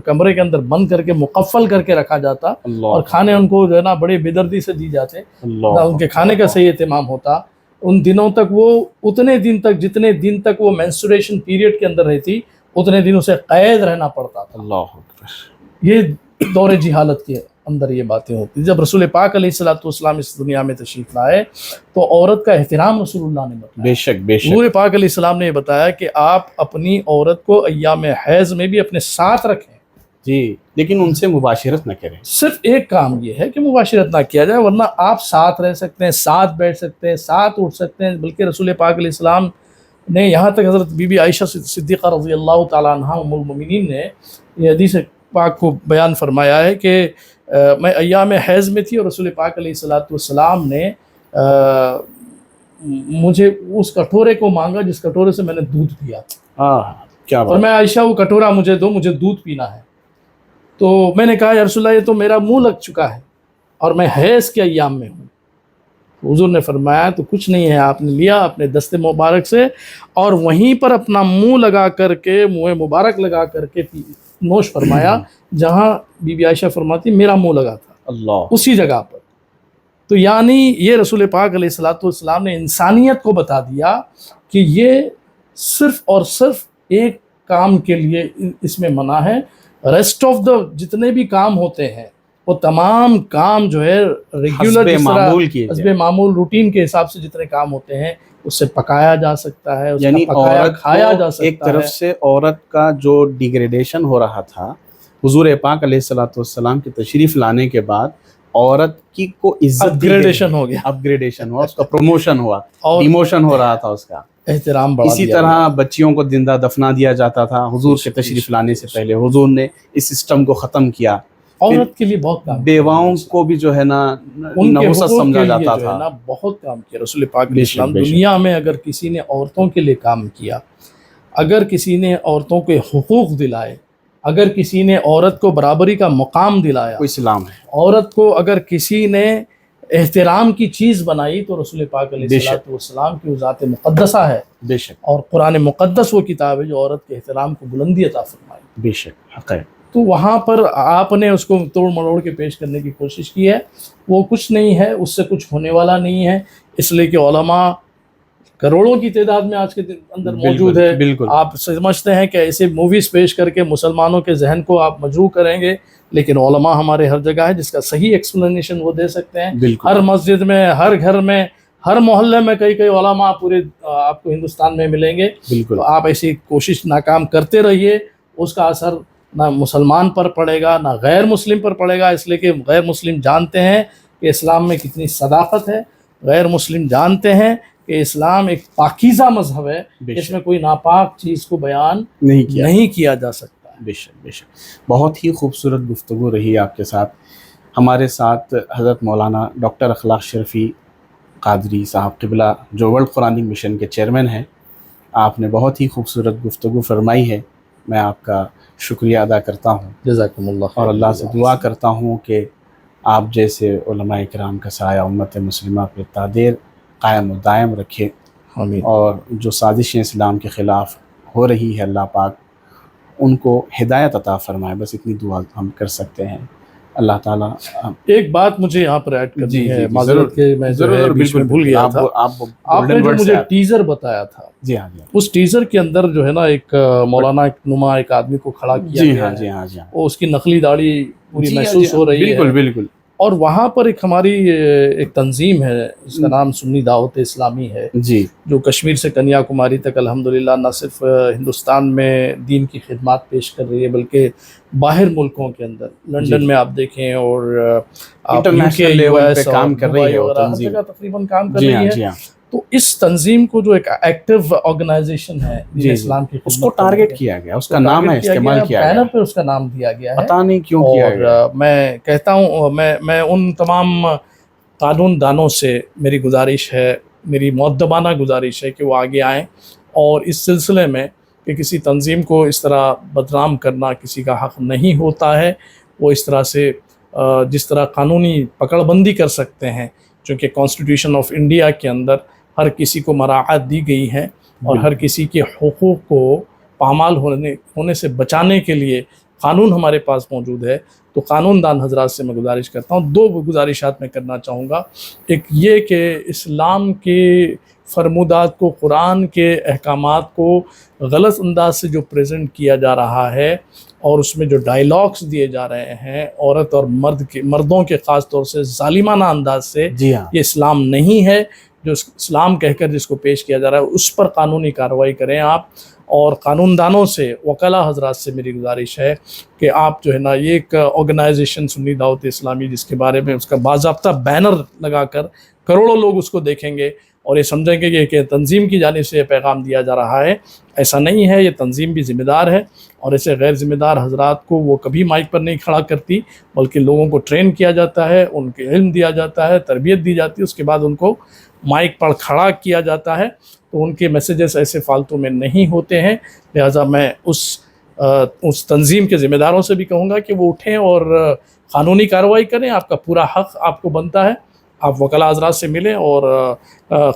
کمرے کے اندر بند کر کے مقفل کر کے رکھا جاتا، اور اللہ کھانے ان کو جو ہے نا بڑے بے دردی سے دی جاتے، نہ اللہ ان کے کھانے کا صحیح اہتمام ہوتا۔ ان دنوں تک وہ اتنے دن تک جتنے دن تک وہ مینسٹریشن پیریڈ کے اندر رہتی اتنے دن اسے قید رہنا پڑتا تھا۔ اللہ اکبر، یہ دور جہالت کے اندر یہ باتیں ہوتی۔ جب رسول پاک علیہ الصلوۃ والسلام اس دنیا میں تشریف لائے تو عورت کا احترام رسول اللہ نے بتایا۔ بے شک بے شک حضور پاک علیہ السلام نے یہ بتایا کہ آپ اپنی عورت کو ایام حیض میں بھی اپنے ساتھ رکھیں، جی، لیکن ان سے مباشرت نہ کریں۔ صرف ایک کام یہ ہے کہ مباشرت نہ کیا جائے، ورنہ آپ ساتھ رہ سکتے ہیں، ساتھ بیٹھ سکتے ہیں، ساتھ اٹھ سکتے ہیں۔ بلکہ رسول پاک علیہ السلام نے یہاں تک حضرت بی بی عائشہ صدیقہ رضی اللہ تعالیٰ عنہ ام المؤمنین نے یہ حدیث پاک کو بیان فرمایا ہے کہ میں ایام حیض میں تھی اور رسول پاک علیہ الصلوۃ والسلام نے مجھے اس کٹورے کو مانگا جس کٹورے سے میں نے دودھ پیا، کیا اور بات، میں عائشہ وہ کٹورا مجھے دو، مجھے دودھ پینا ہے۔ تو میں نے کہا یا رسول اللہ یہ تو میرا منہ لگ چکا ہے اور میں حیض کے ایام میں ہوں۔ حضور نے فرمایا تو کچھ نہیں ہے، آپ نے لیا اپنے دست مبارک سے اور وہیں پر اپنا منہ لگا کر کے، منہ مبارک لگا کر کے نوش فرمایا جہاں بی بی عائشہ فرماتی میرا منہ لگا تھا، اللہ اسی جگہ پر۔ تو یعنی یہ رسول پاک علیہ الصلوۃ والسلام نے انسانیت کو بتا دیا کہ یہ صرف اور صرف ایک کام کے لیے اس میں منع ہے، ریسٹ آف دا جتنے بھی کام ہوتے ہیں وہ تمام کام جو ہے ریگولر حسب معمول کیے جائیں۔ حسب معمول روٹین کے حساب سے جتنے کام ہوتے ہیں اس سے پکایا جا سکتا ہے، اس یعنی کا پکایا عورت کھایا کو جا سکتا ہے۔ ایک طرف سے عورت کا جو ڈیگریڈیشن ہو رہا تھا، حضور پاک علیہ الصلوۃ والسلام کی تشریف لانے کے بعد عورت کی کو عزت اپ گریڈیشن ہو گیا، اپ گریڈیشن ہوا، اس کا پروموشن ہوا، اور ڈیموشن ہو رہا تھا اس کا، احترام بڑھا اسی دیا طرح بچیوں کو زندہ دفنا دیا جاتا تھا۔ حضور کے تشریف لانے سے پہلے حضور نے اس سسٹم کو ختم کیا۔ عورت کے لیے بہت کام کیا، بیواؤں کو بھی جو ہے نا ان کے نحوست حقوق سمجھا کے لیے جاتا جو ہے تھا۔ نا بہت کام کیا رسول پاک علیہ بے شک، السلام۔ بے شک۔ دنیا میں اگر کسی نے عورتوں کے لیے کام کیا، اگر کسی نے عورتوں کے حقوق دلائے، اگر کسی نے عورت کو برابری کا مقام دلایا، وہ اسلام ہے۔ عورت کو اگر کسی نے احترام کی چیز بنائی تو رسول پاک علیہ بے شک۔ الصلوۃ والسلام کی وہ ذات مقدسہ ہے، بے شک، اور قرآن مقدس وہ کتاب ہے جو عورت کے احترام کو بلندی عطا فرمائی۔ بے شک، حق ہے۔ تو وہاں پر آپ نے اس کو توڑ مروڑ کے پیش کرنے کی کوشش کی ہے، وہ کچھ نہیں ہے، اس سے کچھ ہونے والا نہیں ہے، اس لیے کہ علماء کروڑوں کی تعداد میں آج کے اندر موجود ہے۔ بالکل۔ آپ سمجھتے ہیں کہ ایسے موویز پیش کر کے مسلمانوں کے ذہن کو آپ مجروح کریں گے، لیکن علماء ہمارے ہر جگہ ہے جس کا صحیح ایکسپلینیشن وہ دے سکتے ہیں۔ بالکل۔ ہر مسجد میں، ہر گھر میں، ہر محلے میں کئی علماء پورے آپ کو ہندوستان میں ملیں گے۔ بالکل۔ تو آپ ایسی کوشش ناکام کرتے رہیے، اس کا اثر نہ مسلمان پر پڑے گا نہ غیر مسلم پر پڑے گا، اس لیے کہ غیر مسلم جانتے ہیں کہ اسلام میں کتنی صداقت ہے، غیر مسلم جانتے ہیں کہ اسلام ایک پاکیزہ مذہب ہے، اس میں کوئی ناپاک چیز کو بیان نہیں کیا جا سکتا۔ بے شک، بے شک۔ بہت ہی خوبصورت گفتگو رہی آپ کے ساتھ۔ ہمارے ساتھ حضرت مولانا ڈاکٹر اخلاق شرفی قادری صاحب قبلہ جو ورلڈ قرآنک مشن کے چیئرمین ہیں، آپ نے بہت ہی خوبصورت گفتگو فرمائی ہے، میں آپ کا شکریہ ادا کرتا ہوں، جزاکم اللہ خیر، اور اللہ سے دعا کرتا ہوں کہ آپ جیسے علماء کرام کا سایہ امت مسلمہ پہ تا دیر قائم و دائم رکھے، آمین۔ اور جو سازشیں اسلام کے خلاف ہو رہی ہے اللہ پاک ان کو ہدایت عطا فرمائے، بس اتنی دعا ہم کر سکتے ہیں۔ اللہ تعالیٰ ایک بات مجھے یہاں پر ایڈ کرنی ہے، ضرور، معذرت کہ میں جو ہے بیچ میں بھول گیا تھا۔ آپ نے جو مجھے ٹیزر بتایا تھا، جی ہاں، اس ٹیزر کے اندر جو ہے نا ایک مولانا نما ایک آدمی کو کھڑا کیا جی گیا ہاں، ہے، جی ہاں، جی ہاں، وہ اس کی نقلی داڑھی پوری محسوس ہو رہی ہے، بالکل بالکل۔ اور وہاں پر ایک ہماری ایک تنظیم ہے جس کا نام سنی دعوت اسلامی ہے، جی، جو کشمیر سے کنیا کماری تک الحمدللہ نہ صرف ہندوستان میں دین کی خدمات پیش کر رہی ہے بلکہ باہر ملکوں کے اندر، لنڈن میں آپ دیکھیں اور آپ انٹرنیشنل لیول پہ کام کر رہی ہے وہ ہر تنظیم، جگہ تقریباً کام کر جی ہاں، رہی جی ہے۔ ہاں، تو اس تنظیم کو جو ایک ایکٹیو آرگنائزیشن ہے دین اسلام کی اس کو خدمت ٹارگٹ کیا گیا، اس کا نام ہے استعمال کیا گیا، بینر پہ اس کا نام دیا گیا ہے، پتہ نہیں کیوں کیا گیا۔ اور میں کہتا ہوں، میں ان تمام قانون دانوں سے میری گزارش ہے، میری مؤدبانہ گزارش ہے کہ وہ آگے آئیں اور اس سلسلے میں کہ کسی تنظیم کو اس طرح بدنام کرنا کسی کا حق نہیں ہوتا ہے، وہ اس طرح سے جس طرح قانونی پکڑ بندی کر سکتے ہیں، چونکہ کانسٹیٹیوشن آف انڈیا کے اندر ہر کسی کو مراعات دی گئی ہے اور ہر کسی کے حقوق کو پامال ہونے سے بچانے کے لیے قانون ہمارے پاس موجود ہے۔ تو قانون دان حضرات سے میں گزارش کرتا ہوں، دو گزارشات میں کرنا چاہوں گا۔ ایک یہ کہ اسلام کے فرمودات کو، قرآن کے احکامات کو غلط انداز سے جو پریزنٹ کیا جا رہا ہے اور اس میں جو ڈائیلاگس دیے جا رہے ہیں عورت اور مردوں کے خاص طور سے ظالمانہ انداز سے، جی ہاں، یہ اسلام نہیں ہے۔ جو اسلام کہہ کر جس کو پیش کیا جا رہا ہے اس پر قانونی کارروائی کریں آپ، اور قانون دانوں سے، وکلاء حضرات سے میری گزارش ہے کہ آپ جو ہے نا، یہ ایک آرگنائزیشن سنی دعوت اسلامی جس کے بارے میں اس کا باضابطہ بینر لگا کر کروڑوں لوگ اس کو دیکھیں گے اور یہ سمجھیں گے کہ تنظیم کی جانب سے یہ پیغام دیا جا رہا ہے، ایسا نہیں ہے۔ یہ تنظیم بھی ذمہ دار ہے اور ایسے غیر ذمہ دار حضرات کو وہ کبھی مائک پر نہیں کھڑا کرتی، بلکہ لوگوں کو ٹرین کیا جاتا ہے، ان کے علم دیا جاتا ہے، تربیت دی جاتی ہے، اس کے بعد ان کو مائک پر کھڑا کیا جاتا ہے، تو ان کے میسیجز ایسے فالتو میں نہیں ہوتے ہیں۔ لہٰذا میں اس تنظیم کے ذمہ داروں سے بھی کہوں گا کہ وہ اٹھیں اور قانونی کارروائی کریں، آپ کا پورا حق آپ کو بنتا ہے، آپ وکلاء حضرات سے ملیں اور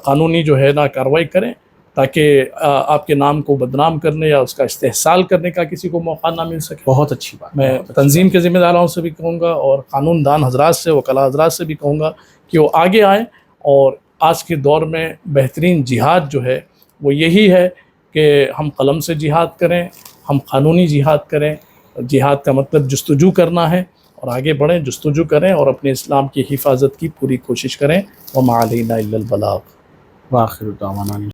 قانونی جو ہے نا کارروائی کریں، تاکہ آپ کے نام کو بدنام کرنے یا اس کا استحصال کرنے کا کسی کو موقع نہ مل سکے۔ بہت اچھی بات۔ میں تنظیم کے ذمہ داروں سے بھی کہوں گا اور قانون دان حضرات سے، وکلاء حضرات سے بھی کہوں گا کہ وہ آگے آئیں، اور آج کے دور میں بہترین جہاد جو ہے وہ یہی ہے کہ ہم قلم سے جہاد کریں، ہم قانونی جہاد کریں۔ جہاد کا مطلب جستجو کرنا ہے، اور آگے بڑھیں، جستجو کریں اور اپنے اسلام کی حفاظت کی پوری کوشش کریں. وما علینا الا البلاغ. وآخر دعوانا